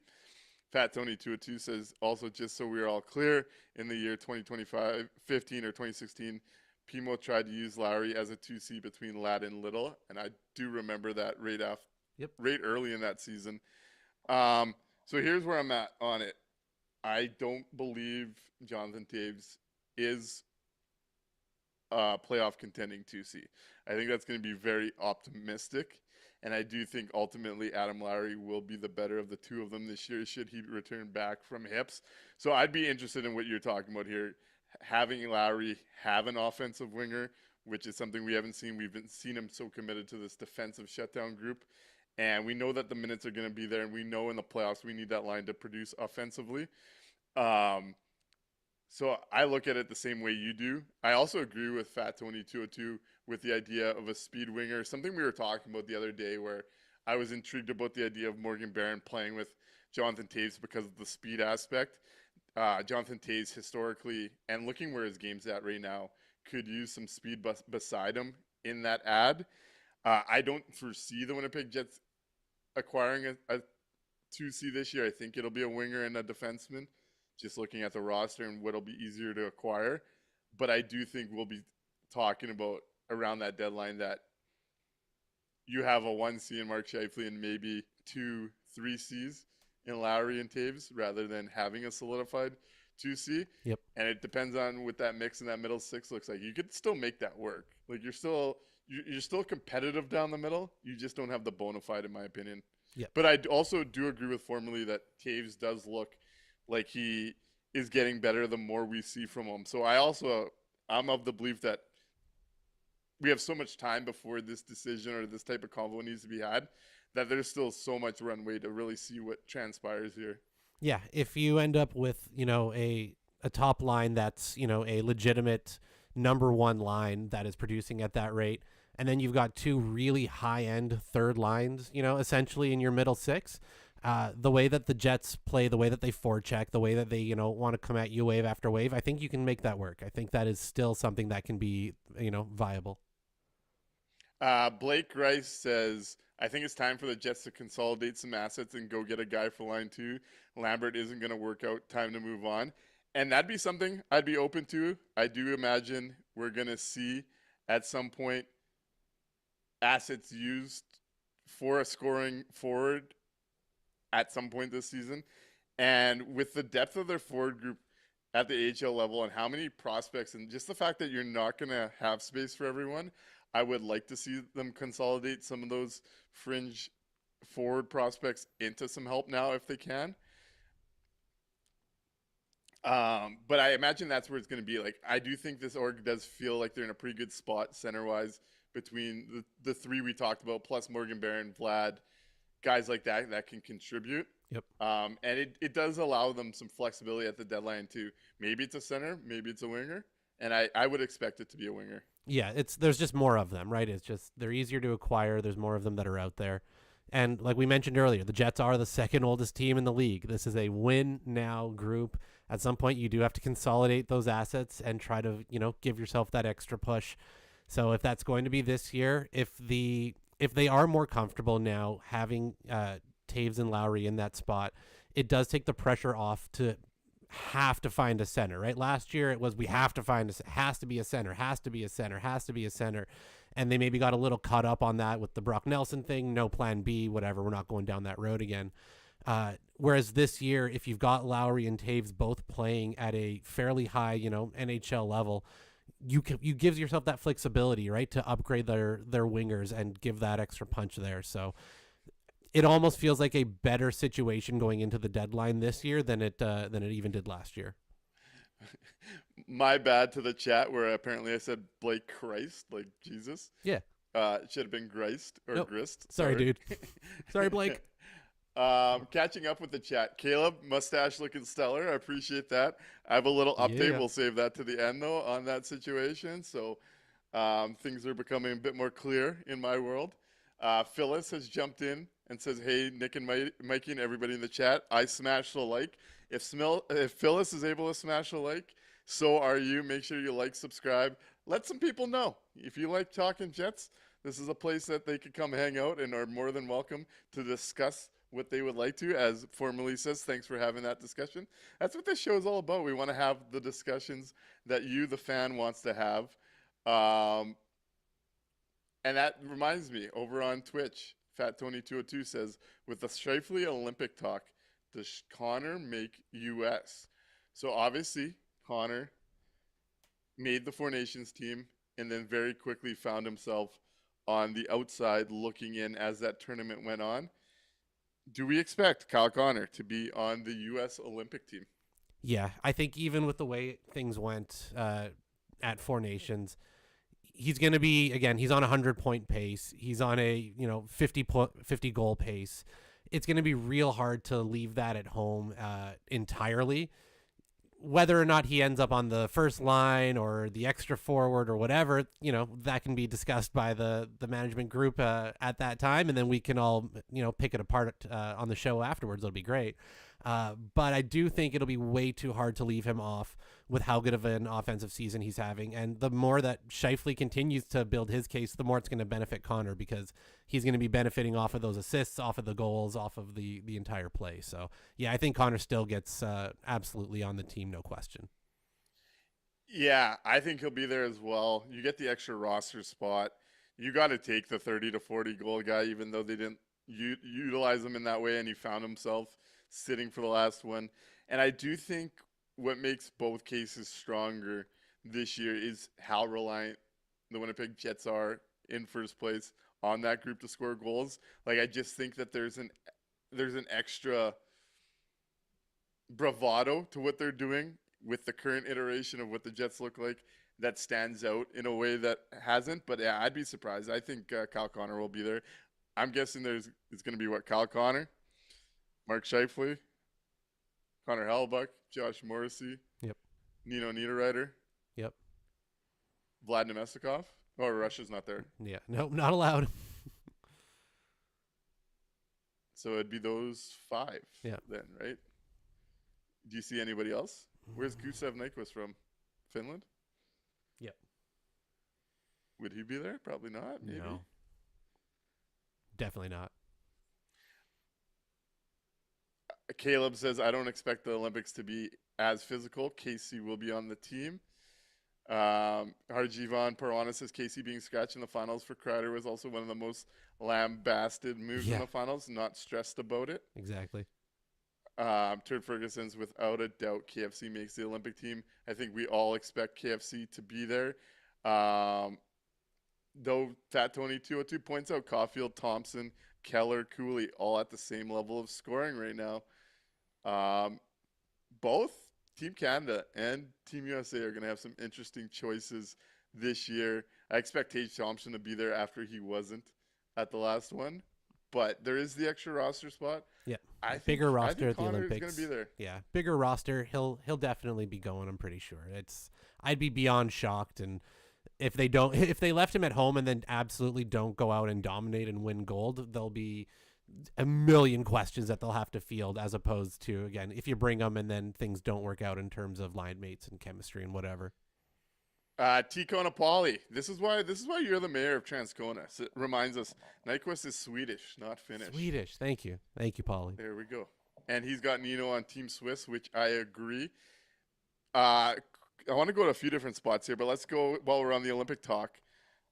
Fat Tony 202 says, also, just so we're all clear, in the year 2015 or 2016, Pimo tried to use Lowry as a 2C between Ladd and Little, and I do remember that right early in that season. So here's where I'm at on it. I don't believe Jonathan Taves is playoff contending 2C. I think that's going to be very optimistic, and I do think ultimately Adam Lowry will be the better of the two of them this year should he return back from hips. So I'd be interested in what you're talking about here, having Lowry have an offensive winger, which is something we haven't seen. We've seen him so committed to this defensive shutdown group, and we know that the minutes are going to be there, and we know in the playoffs we need that line to produce offensively. So I look at it the same way you do. I also agree with Fat Tony 202 with the idea of a speed winger, something we were talking about the other day where I was intrigued about the idea of Morgan Barron playing with Jonathan Taves because of the speed aspect. Jonathan Taves historically, and looking where his game's at right now, could use some speed beside him in that ad. I don't foresee the Winnipeg Jets acquiring a 2C this year. I think it'll be a winger and a defenseman, just looking at the roster and what'll be easier to acquire. But I do think we'll be talking about around that deadline that you have a 1C in Mark Scheifele and maybe 2, 3Cs in Lowry and Taves rather than having a solidified 2C. Yep. And it depends on what that mix in that middle six looks like. You could still make that work. Like you're still competitive down the middle. You just don't have the bona fide, in my opinion. Yep. But I also do agree with formally that Taves does look like he is getting better the more we see from him. So I'm of the belief that we have so much time before this decision or this type of convo needs to be had that there's still so much runway to really see what transpires here. Yeah, if you end up with, a top line that's, a legitimate number one line that is producing at that rate, and then you've got two really high-end third lines, essentially in your middle six, the way that the Jets play, the way that they forecheck, the way that they, want to come at you wave after wave, I think you can make that work. I think that is still something that can be, viable. Blake Rice says, I think it's time for the Jets to consolidate some assets and go get a guy for line 2. Lambert isn't going to work out. Time to move on. And that'd be something I'd be open to. I do imagine we're going to see at some point assets used for a scoring forward at some point this season. And with the depth of their forward group at the AHL level and how many prospects and just the fact that you're not going to have space for everyone, I would like to see them consolidate some of those fringe forward prospects into some help now if they can. But I imagine that's where it's going to be. Like, I do think this org does feel like they're in a pretty good spot center-wise between the three we talked about, plus Morgan Barron, Vlad, guys like that can contribute. Yep. And it does allow them some flexibility at the deadline too. Maybe it's a center, maybe it's a winger, and I would expect it to be a winger. Yeah, there's just more of them, right? It's just they're easier to acquire. There's more of them that are out there. And like we mentioned earlier, the Jets are the second oldest team in the league. This is a win now group. At some point, you do have to consolidate those assets and try to, give yourself that extra push. So if that's going to be this year, if they are more comfortable now having Taves and Lowry in that spot, it does take the pressure off to have to find a center, right? Last year it was has to be a center. And they maybe got a little caught up on that with the Brock Nelson thing, no plan B, whatever, we're not going down that road again. Whereas this year, if you've got Lowry and Taves both playing at a fairly high, NHL level, you gives yourself that flexibility, right, to upgrade their wingers and give that extra punch there. So it almost feels like a better situation going into the deadline this year than it even did last year. My bad to the chat where apparently I said Blake Christ, like Jesus. Yeah. It should have been Grist or nope. Grist. Sorry, dude. Sorry, Blake. Catching up with the chat. Caleb, mustache looking stellar. I appreciate that. I have a little update. Yeah. We'll save that to the end, though, on that situation. So things are becoming a bit more clear in my world. Phyllis has jumped in and says, hey, Nick and Mikey and everybody in the chat, I smashed the like. If Phyllis is able to smash the like, so are you. Make sure you like, subscribe. Let some people know. If you like talking Jets, this is a place that they could come hang out and are more than welcome to discuss what they would like to. As formerly says, thanks for having that discussion. That's what this show is all about. We want to have the discussions that you, the fan, wants to have. And that reminds me, over on Twitch, Fat Tony 202 says, with the Shifley Olympic talk, does Connor make US? So obviously, Connor made the Four Nations team and then very quickly found himself on the outside looking in as that tournament went on. Do we expect Kyle Connor to be on the U.S. Olympic team? Yeah, I think even with the way things went at Four Nations, he's going to be, again, he's on a 100-point pace. He's on a 50 goal pace. It's going to be real hard to leave that at home entirely. Whether or not he ends up on the first line or the extra forward or whatever, that can be discussed by the management group at that time, and then we can all, pick it apart on the show afterwards. It'll be great. But I do think it'll be way too hard to leave him off with how good of an offensive season he's having. And the more that Shifley continues to build his case, the more it's going to benefit Connor, because he's going to be benefiting off of those assists, off of the goals, off of the entire play. So, yeah, I think Connor still gets absolutely on the team, no question. Yeah, I think he'll be there as well. You get the extra roster spot. You got to take the 30 to 40 goal guy, even though they didn't utilize him in that way, and he found himself sitting for the last one. And I do think what makes both cases stronger this year is how reliant the Winnipeg Jets are in first place on that group to score goals. Like, I just think that there's an extra bravado to what they're doing with the current iteration of what the Jets look like that stands out in a way that hasn't. But yeah, I'd be surprised. I think Kyle Connor will be there. I'm guessing it's going to be Kyle Connor, Mark Scheifele, Connor Hellebuyck, Josh Morrissey, Yep. Nino Niederreiter, Yep. Vlad Nemestikov. Oh, Russia's not there. Yeah. Nope, not allowed. So it'd be those five Yeah. then, right? Do you see anybody else? Where's Gusev Nyquist from? Finland? Yep. Would he be there? Probably not. Maybe. No. Definitely not. Caleb says, I don't expect the Olympics to be as physical. Casey will be on the team. Harjivan Parwana says, Casey being scratched in the finals for Kreider was also one of the most lambasted moves in the finals. Not stressed about it. Exactly. Turd Ferguson's, without a doubt, KFC makes the Olympic team. I think we all expect KFC to be there. Though Fat Tony 202 points out Caulfield, Thompson, Keller, Cooley, all at the same level of scoring right now. Both Team Canada and Team USA are going to have some interesting choices this year. I expect Tage Thompson to be there after he wasn't at the last one. But there is the extra roster spot. Yeah, I bigger think roster at the Connor Olympics. is going to be there. Yeah, bigger roster. He'll definitely be going. I'm pretty sure. I'd be beyond shocked, and if they left him at home and then absolutely don't go out and dominate and win gold, there'll be a million questions that they'll have to field, as opposed to, again, if you bring them and then things don't work out in terms of line mates and chemistry and whatever. Tico Napoli. This is why you're the mayor of Transcona. So it reminds us, Nyquist is Swedish, not Finnish. Swedish. Thank you, Paulie. There we go. And he's got Nino on Team Swiss, which I agree. I want to go to a few different spots here, but let's go while we're on the Olympic talk.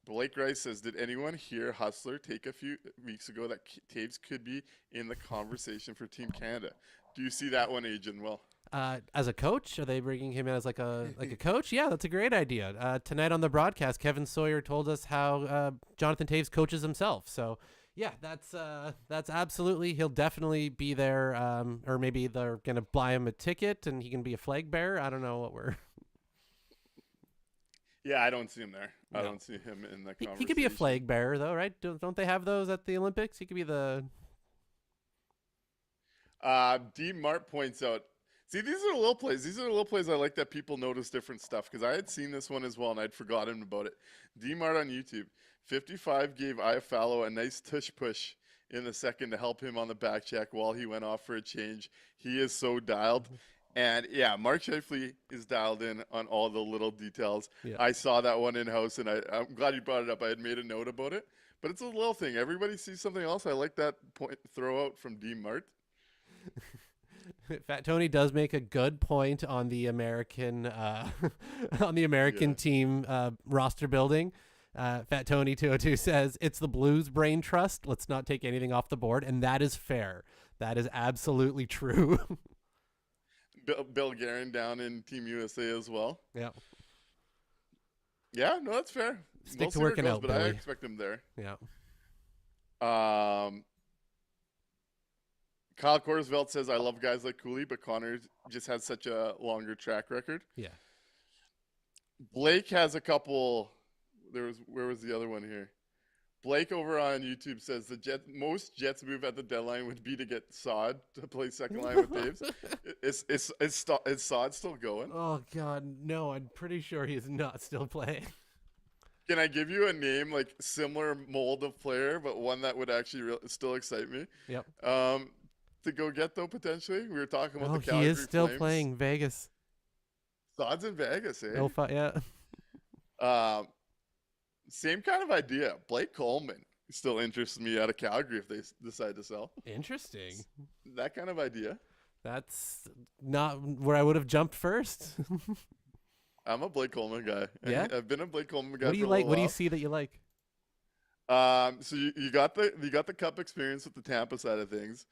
Blake Rice says, did anyone hear Hustler take a few weeks ago that Taves could be in the conversation for Team Canada? Do you see that one, Agent Will? As a coach, are they bringing him in as like a coach? Yeah, that's a great idea. Tonight on the broadcast, Kevin Sawyer told us how Jonathan Taves coaches himself. So yeah, that's absolutely, he'll definitely be there. Or maybe they're gonna buy him a ticket and he can be a flag bearer. I don't know what we're. Yeah, I don't see him there. No. I don't see him in the conversation. He could be a flag bearer though, right? Don't they have those at the Olympics? He could be the. D. Mart points out, see, these are the little plays. These are the little plays I like that people notice different stuff, because I had seen this one as well, and I'd forgotten about it. D. Mart on YouTube. 55 gave Iafallo a nice tush push in the second to help him on the back check while he went off for a change. He is so dialed. And, yeah, Mark Scheifele is dialed in on all the little details. Yeah. I saw that one in-house, and I'm glad you brought it up. I had made a note about it. But it's a little thing. Everybody sees something else. I like that point throw out from D. Mart. Fat Tony does make a good point on the American team roster building. Fat Tony 202 says it's the Blues brain trust. Let's not take anything off the board, and that is fair. That is absolutely true. Bill Guerin down in Team USA as well. Yeah. Yeah, no, that's fair. Stick We'll to see where it working goes, out, but I Billy. expect him there. Yeah. Kyle Korsveld says, I love guys like Cooley, but Connor just has such a longer track record. Yeah. Blake has a couple. Where was the other one here? Blake over on YouTube says most Jets move at the deadline would be to get Saad to play second line with Taves. Is Saad still going? Oh God, no! I'm pretty sure he's not still playing. Can I give you a name like similar mold of player, but one that would actually still excite me? Yep. To go get though potentially. We were talking about the Calgary he is still Flames. playing Vegas. Saad's in Vegas, eh? Yeah. Same kind of idea. Blake Coleman still interests me out of Calgary if they decide to sell. Interesting. That kind of idea. That's not where I would have jumped first. I'm a Blake Coleman guy. Yeah? I've been a Blake Coleman guy. What do you for a like? little What do you while. see that you like? So you got the cup experience with the Tampa side of things,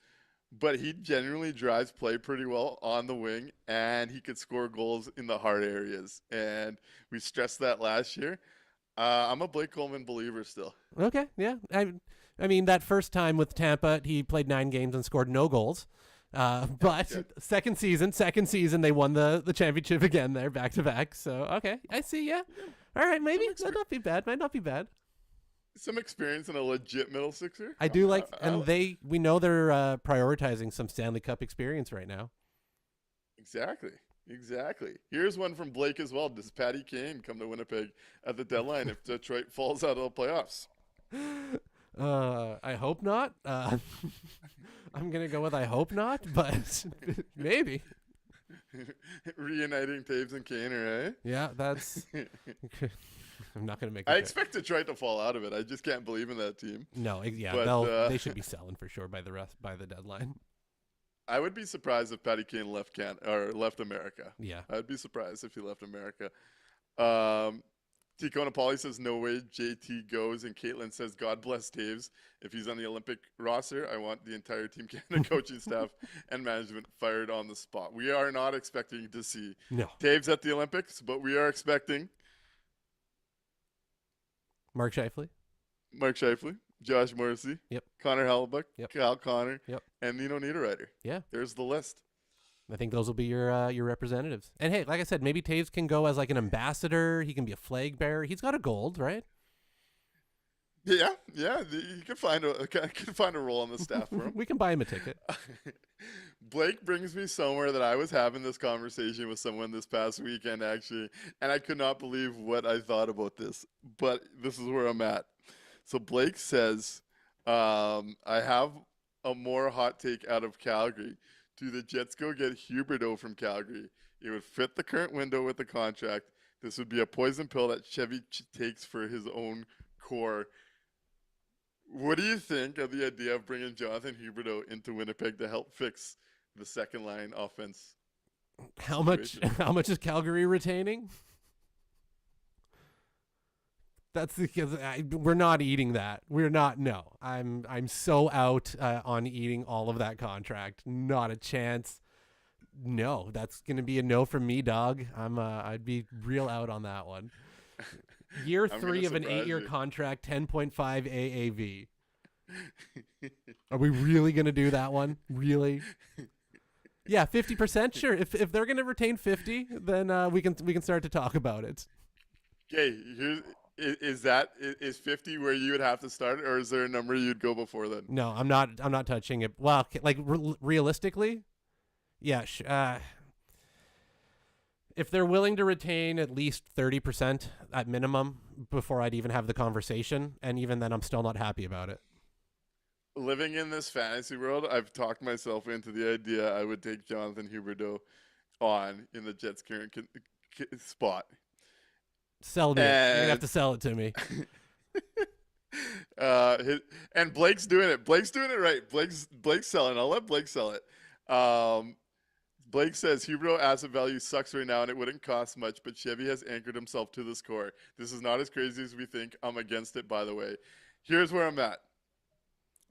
but he generally drives play pretty well on the wing, and he could score goals in the hard areas. And we stressed that last year. I'm a Blake Coleman believer still. Okay, yeah. I mean, that first time with Tampa, he played 9 games and scored no goals. But yeah. second season, they won the championship again there, back to back. So, okay, I see, yeah. All right, maybe. Might not be bad. Some experience in a legit middle sixer. I do like, and we know they're prioritizing some Stanley Cup experience right now. Exactly. Here's one from Blake as well. Does Patty Kane come to Winnipeg at the deadline if Detroit falls out of the playoffs? I hope not. I'm going to go with I hope not, but maybe. Reuniting Taves and Kaner, eh? Yeah, that's... I'm not going to make I expect Detroit to fall out of it. I just can't believe in that team. No, yeah, But, they should be selling for sure by the deadline. I would be surprised if Patty Kane left America. Yeah. I'd be surprised if he left America. Tico Napoli says no way JT goes, and Caitlin says God bless Taves. If he's on the Olympic roster, I want the entire Team Canada coaching staff and management fired on the spot. We are not expecting to see Taves at the Olympics, but we are expecting Mark Scheifele, Josh Morrissey, Connor Hellebuck, Kyle Connor, and Nino Niederreiter. Yeah. There's the list. I think those will be your representatives. And hey, like I said, maybe Taves can go as like an ambassador. He can be a flag bearer. He's got a gold, right? Yeah. You could find a role on the staff for him. We can buy him a ticket. Blake brings me somewhere that I was having this conversation with someone this past weekend, actually, and I could not believe what I thought about this. But this is where I'm at. So Blake says, I have a more hot take out of Calgary. Do the Jets go get Huberdeau from Calgary? It would fit the current window with the contract. This would be a poison pill that Chevy takes for his own core. What do you think of the idea of bringing Jonathan Huberdeau into Winnipeg to help fix the second line offense? How much is Calgary retaining? That's because we're not eating that. We're not. No, I'm so out on eating all of that contract. Not a chance. No, that's gonna be a no from me, dog. I'd be real out on that one. Year 3 of an 8-year contract, 10.5 AAV. Are we really gonna do that one? Really? Yeah, 50%. Sure. If they're gonna retain 50, then we can start to talk about it. Okay, Is 50 where you would have to start, or is there a number you'd go before then? No, I'm not touching it. Well, like realistically, yeah. If they're willing to retain at least 30% at minimum before I'd even have the conversation, and even then, I'm still not happy about it. Living in this fantasy world, I've talked myself into the idea I would take Jonathan Huberdeau on in the Jets' current spot. Sell me. You're gonna have to sell it to me. And Blake's doing it. Blake's doing it right. Blake's selling. I'll let Blake sell it. Blake says Huberdeau asset value sucks right now and it wouldn't cost much, but Chevy has anchored himself to this core. This is not as crazy as we think. I'm against it, by the way. Here's where I'm at.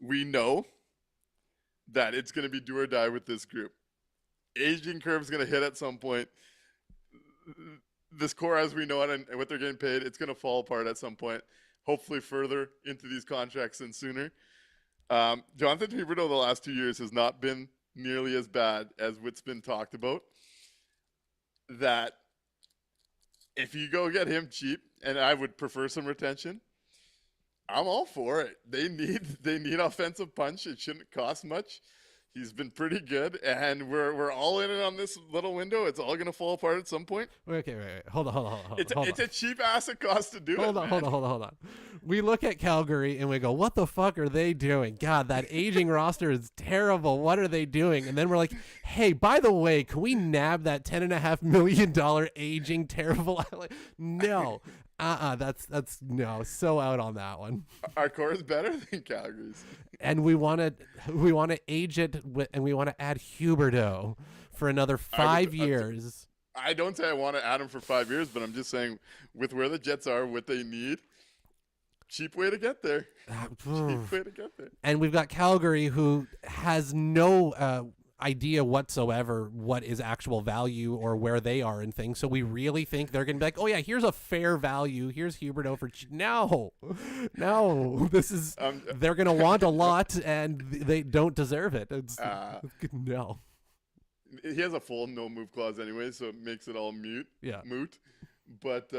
We know that it's going to be do or die with this group. Aging curve is going to hit at some point. This core, as we know it, and what they're getting paid, it's going to fall apart at some point. Hopefully further into these contracts than sooner. Jonathan Huberdeau the last 2 years has not been nearly as bad as what's been talked about. That if you go get him cheap, and I would prefer some retention, I'm all for it. They need offensive punch. It shouldn't cost much. He's been pretty good, and we're all in it on this little window. It's all gonna fall apart at some point. Okay, wait. Hold on. It's a cheap asset cost to do it. Hold on. We look at Calgary and we go, what the fuck are they doing? God, that aging roster is terrible. What are they doing? And then we're like, hey, by the way, can we nab that $10.5 million aging terrible? No. That's no, so out on that one. Our core is better than Calgary's. And we want to age it and we want to add Huberdeau for another 5 years. I don't say I want to add him for 5 years, but I'm just saying with where the Jets are, what they need, cheap way to get there. Cheap way to get there. And we've got Calgary, who has no idea whatsoever what is actual value or where they are in things. So we really think they're going to be like, oh yeah, here's a fair value. Here's Huberdeau for no. This is they're going to want a lot and they don't deserve it. No. He has a full no move clause anyway, so it makes it all moot. But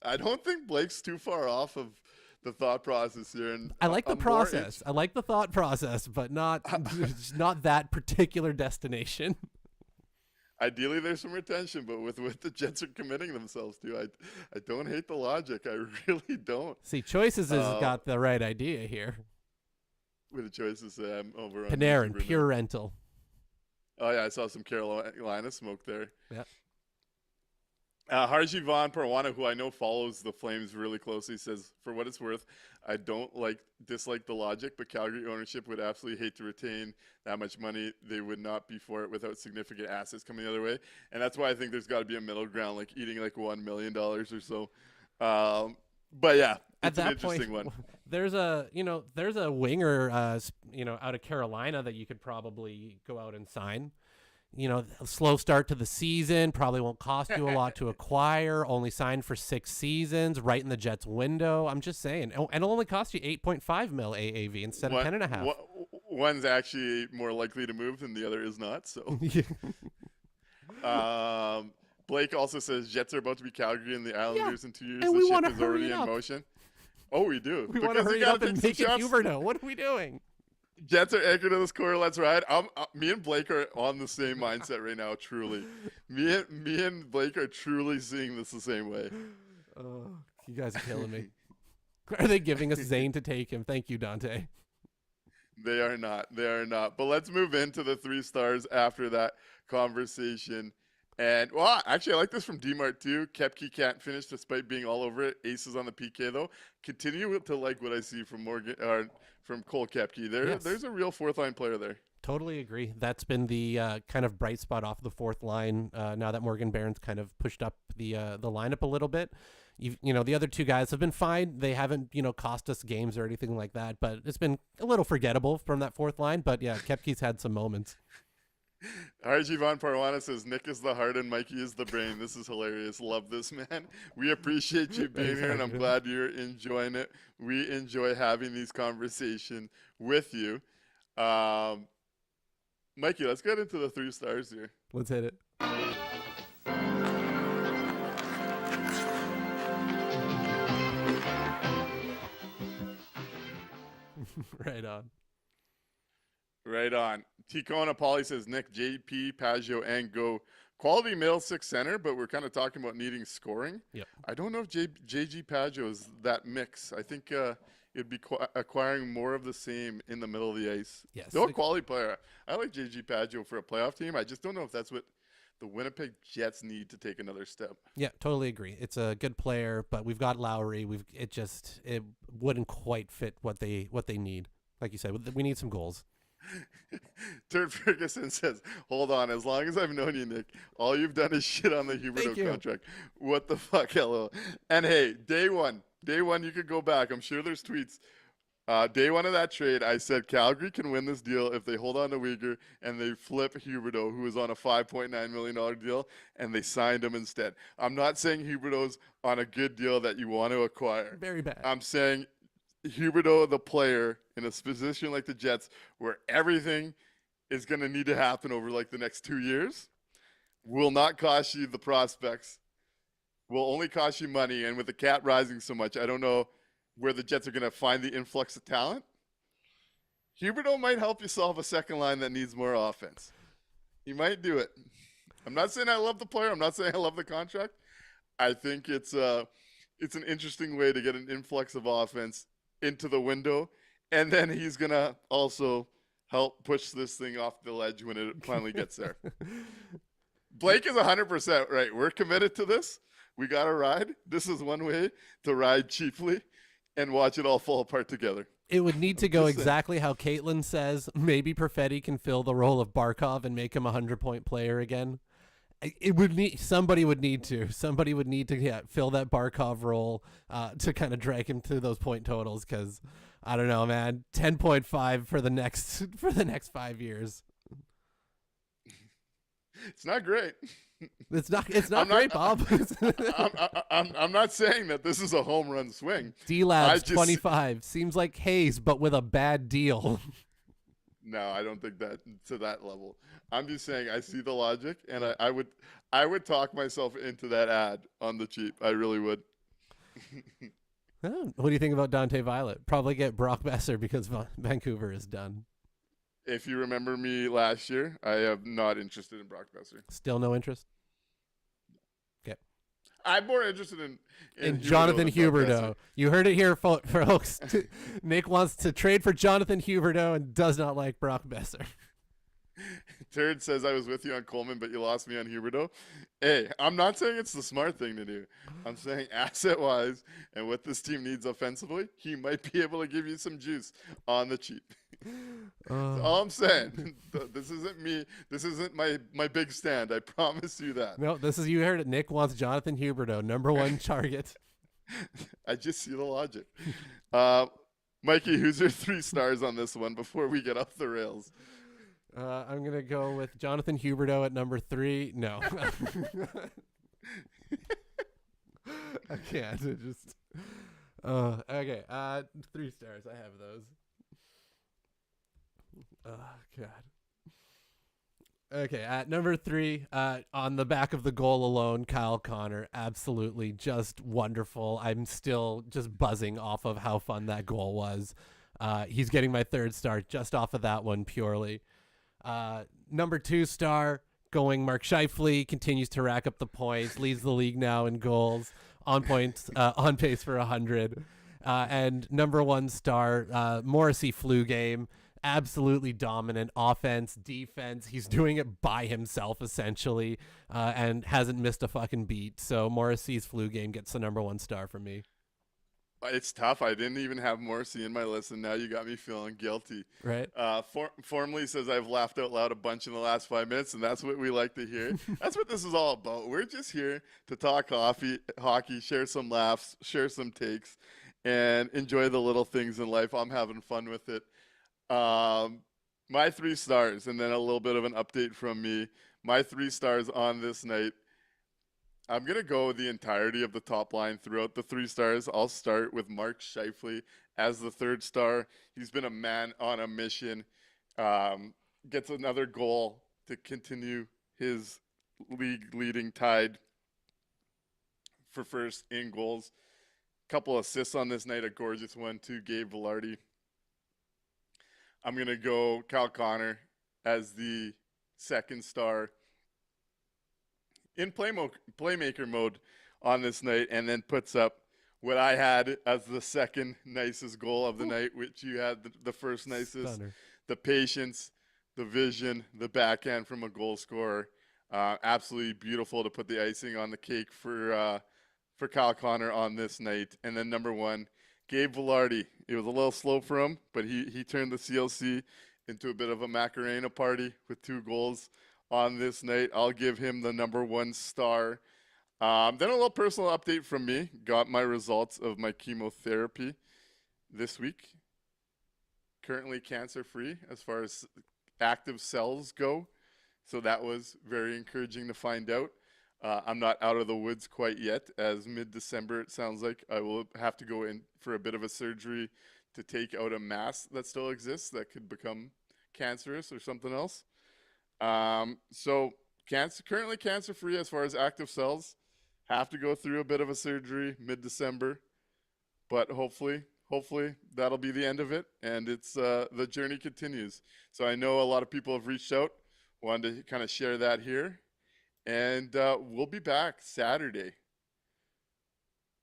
I don't think Blake's too far off of the thought process here. And I like the process. I like the thought process, but not that particular destination. Ideally, there's some retention, but with what the Jets are committing themselves to, I don't hate the logic. I really don't. See, Choices has got the right idea here. With the Choices over on Panarin, pure rental. Oh, yeah, I saw some Carolina smoke there. Yeah. Harji Von Parwana, who I know follows the Flames really closely, says, for what it's worth, I don't dislike the logic, but Calgary ownership would absolutely hate to retain that much money. They would not be for it without significant assets coming the other way. And that's why I think there's got to be a middle ground, like eating like $1 million or so. But yeah, it's an interesting one. There's a winger, out of Carolina that you could probably go out and sign. A slow start to the season, probably won't cost you a lot to acquire, only signed for 6 seasons, right in the Jets window. I'm just saying. And it'll only cost you $8.5 mil AAV instead of 10.5. One's actually more likely to move than the other is not. So, Blake also says Jets are about to be Calgary and the Islanders in 2 years. And the we ship is already in motion. Oh, we do. We want to hurry up and make it Huberdeau. What are we doing? Jets are anchored to this core. Let's ride. Me and Blake are on the same mindset right now. Truly, me and Blake are truly seeing this the same way. You guys are killing me. Are they giving us Zane to take him? Thank you, Dante. They are not. But let's move into the 3 stars after that conversation. And actually, I like this from D-Mart too. Koepke can't finish despite being all over it. Aces on the PK though. Continue to like what I see from from Cole Koepke. There's a real 4th line player there. Totally agree. That's been the kind of bright spot off the 4th line. Now that Morgan Barron's kind of pushed up the lineup a little bit. The other 2 guys have been fine. They haven't cost us games or anything like that. But it's been a little forgettable from that 4th line. But yeah, Koepke's had some moments. Harji Von Parwana says, Nick is the heart and Mikey is the brain. This is hilarious. Love this, man. We appreciate you being here, and I'm glad you're enjoying it. We enjoy having these conversations with you. Mikey, let's get into the 3 stars here. Let's hit it. Right on. Right on. Ticona Polly says Nick, JP, Paggio, and Go. Quality middle six center, but we're kind of talking about needing scoring. Yep. I don't know if JG Paggio is that mix. I think it'd be acquiring more of the same in the middle of the ice. Yes. Though a quality player. I like JG Paggio for a playoff team. I just don't know if that's what the Winnipeg Jets need to take another step. Yeah, totally agree. It's a good player, but we've got Lowry. It wouldn't quite fit what they need. Like you said, we need some goals. Turd Ferguson says, hold on, as long as I've known you, Nick, all you've done is shit on the Huberdeau contract. What the fuck, hello? And hey, day one, you could go back. I'm sure there's tweets. Day one of that trade, I said Calgary can win this deal if they hold on to Uyghur and they flip Huberdeau, who was on a $5.9 million deal, and they signed him instead. I'm not saying Huberdeau's on a good deal that you want to acquire. Very bad. I'm saying Huberdeau, the player, in a position like the Jets, where everything is going to need to happen over like the next 2 years, will not cost you the prospects, will only cost you money. And with the cap rising so much, I don't know where the Jets are going to find the influx of talent. Huberdeau might help you solve a second line that needs more offense. He might do it. I'm not saying I love the player. I'm not saying I love the contract. I think it's an interesting way to get an influx of offense into the window, and then he's gonna also help push this thing off the ledge when it finally gets there. Blake is 100% right. We're committed to this. We got to ride. This is one way to ride cheaply and watch it all fall apart together. It would need to go exactly how Caitlin says. Maybe Perfetti can fill the role of Barkov and make him a 100-point player again. Somebody would need to fill that Barkov role to kind of drag him to those point totals, because I don't know, man, 10.5 for the next 5 years. It's not great. It's not great, Bob. I'm not saying that this is a home run swing. D-Lab's 25 seems like Hayes, but with a bad deal. No, I don't think that to that level. I'm just saying I see the logic, and I would talk myself into that ad on the cheap. I really would. Oh, what do you think about Dante Violet? Probably get Brock Besser because Vancouver is done. If you remember me last year, I am not interested in Brock Besser. Still no interest? Okay. I'm more interested in Jonathan Huberdeau. You heard it here, folks. Nick wants to trade for Jonathan Huberdeau and does not like Brock Besser. Turd says I was with you on Coleman, but you lost me on Huberdeau. Hey, I'm not saying it's the smart thing to do. I'm saying asset-wise and what this team needs offensively, he might be able to give you some juice on the cheap. That's all I'm saying. This isn't me. This isn't my big stand. I promise you that. No, you heard it. Nick wants Jonathan Huberdeau, number one target. I just see the logic. Mikey, who's your 3 stars on this one before we get off the rails? I'm going to go with Jonathan Huberdeau at number 3. No. I can't. Okay. 3 stars. I have those. Oh, God. Okay, at number 3, on the back of the goal alone, Kyle Connor. Absolutely just wonderful. I'm still just buzzing off of how fun that goal was. He's getting my 3rd star just off of that one purely. Number 2 star going Mark Scheifele, continues to rack up the points, leads the league now in goals, on pace for 100. And number 1 star, Morrissey flu game. Absolutely dominant offense, defense. He's doing it by himself essentially, and hasn't missed a fucking beat. So Morrissey's flu game gets the number 1 star from me. It's tough. I didn't even have Morrissey in my list, and now you got me feeling guilty. Right. Formally says I've laughed out loud a bunch in the last 5 minutes, and that's what we like to hear. That's what this is all about. We're just here to talk hockey, share some laughs, share some takes, and enjoy the little things in life. I'm having fun with it. My 3 stars, and then a little bit of an update from me. My 3 stars on this night. I'm going to go the entirety of the top line throughout the 3 stars. I'll start with Mark Scheifele as the 3rd star. He's been a man on a mission. Gets another goal to continue his league-leading tide for first in goals. Couple assists on this night, a gorgeous one to Gabe Vilardi. I'm going to go Kyle Connor as the second star in playmaker mode on this night, and then puts up what I had as the second nicest goal of the night, which you had the first nicest. Stunner. The patience, the vision, the backhand from a goal scorer. Absolutely beautiful to put the icing on the cake for Kyle Connor on this night. And then number one, Gabe Velarde. It was a little slow for him, but he turned the CLC into a bit of a Macarena party with 2 goals on this night. I'll give him the number 1 star. Then a little personal update from me. Got my results of my chemotherapy this week. Currently cancer-free as far as active cells go. So that was very encouraging to find out. I'm not out of the woods quite yet, as mid-December it sounds like I will have to go in for a bit of a surgery to take out a mass that still exists that could become cancerous or something else. So currently cancer-free as far as active cells. Have to go through a bit of a surgery mid-December, but hopefully that'll be the end of it, and it's the journey continues. So I know a lot of people have reached out, wanted to kind of share that here, and we'll be back Saturday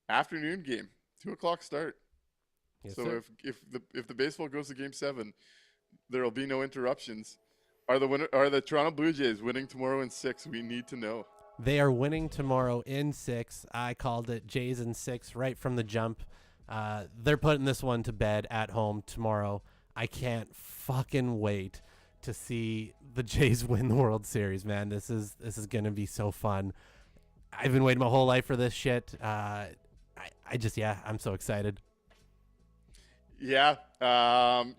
afternoon game, 2:00 start. Yes, so sir. if the baseball goes to Game 7, there will be no interruptions. Are the Toronto Blue Jays winning tomorrow in 6? We need to know. They are winning tomorrow in 6. I called it Jays in 6 right from the jump. They're putting this one to bed at home tomorrow. I can't fucking wait to see the Jays win the World Series, man. This is going to be so fun. I've been waiting my whole life for this shit. I'm so excited. Yeah.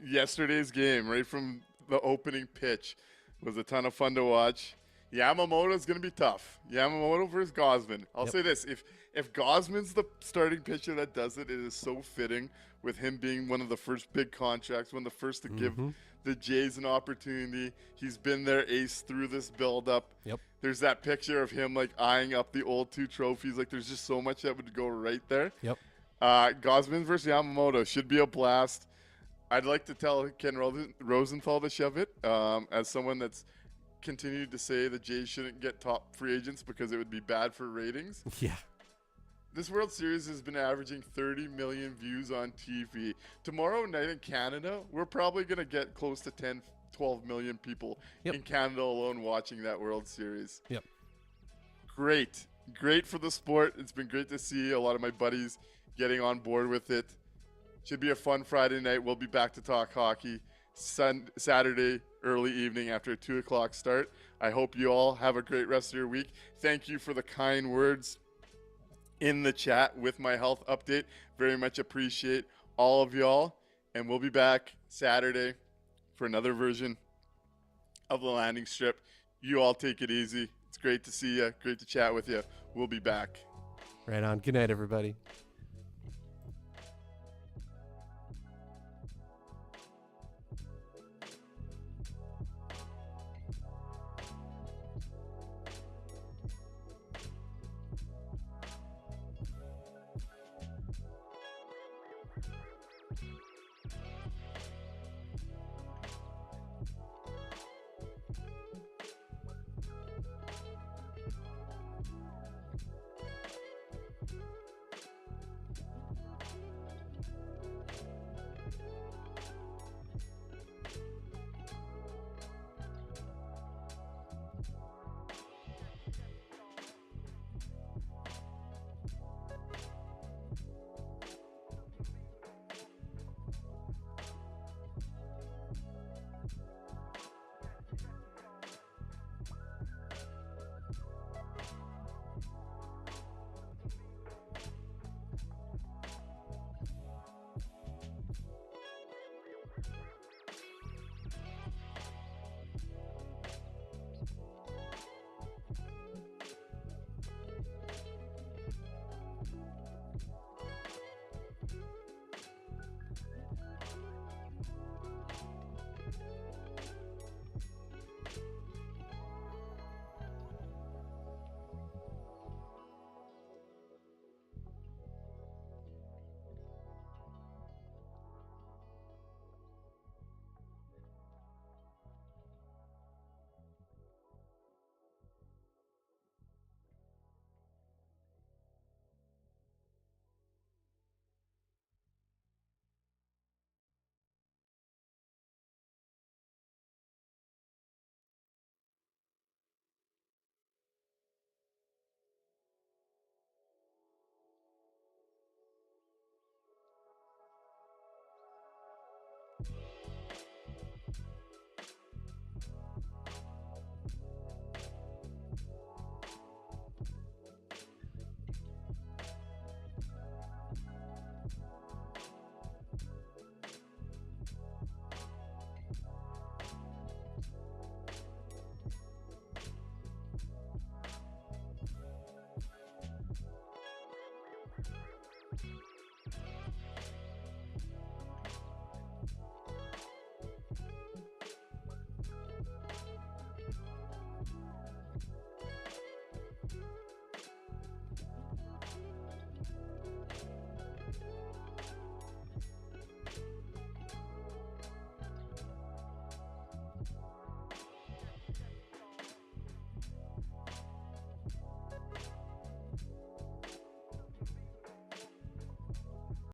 Yesterday's game, right from the opening pitch, was a ton of fun to watch. Yamamoto's going to be tough. Yamamoto versus Gausman. I'll say this. If Gausman's the starting pitcher that does it, it is so fitting with him being one of the first big contracts, one of the first to give the Jays an opportunity. He's been their ace through this build-up. Yep. There's that picture of him, like, eyeing up the old 2 trophies. Like, there's just so much that would go right there. Yep. Gausman versus Yamamoto should be a blast. I'd like to tell Ken Rosenthal to shove it as someone that's continued to say the Jays shouldn't get top free agents because it would be bad for ratings. Yeah. This World Series has been averaging 30 million views on TV. Tomorrow night in Canada, we're probably going to get close to 10, 12 million people in Canada alone watching that World Series. Yep. Great. Great for the sport. It's been great to see a lot of my buddies getting on board with it. Should be a fun Friday night. We'll be back to talk hockey Saturday early evening after a 2:00 start. I hope you all have a great rest of your week. Thank you for the kind words in the chat with my health update. Very much appreciate all of y'all. And we'll be back Saturday for another version of the landing strip. You all take it easy. It's great to see you. Great to chat with you. We'll be back. Right on. Good night, everybody.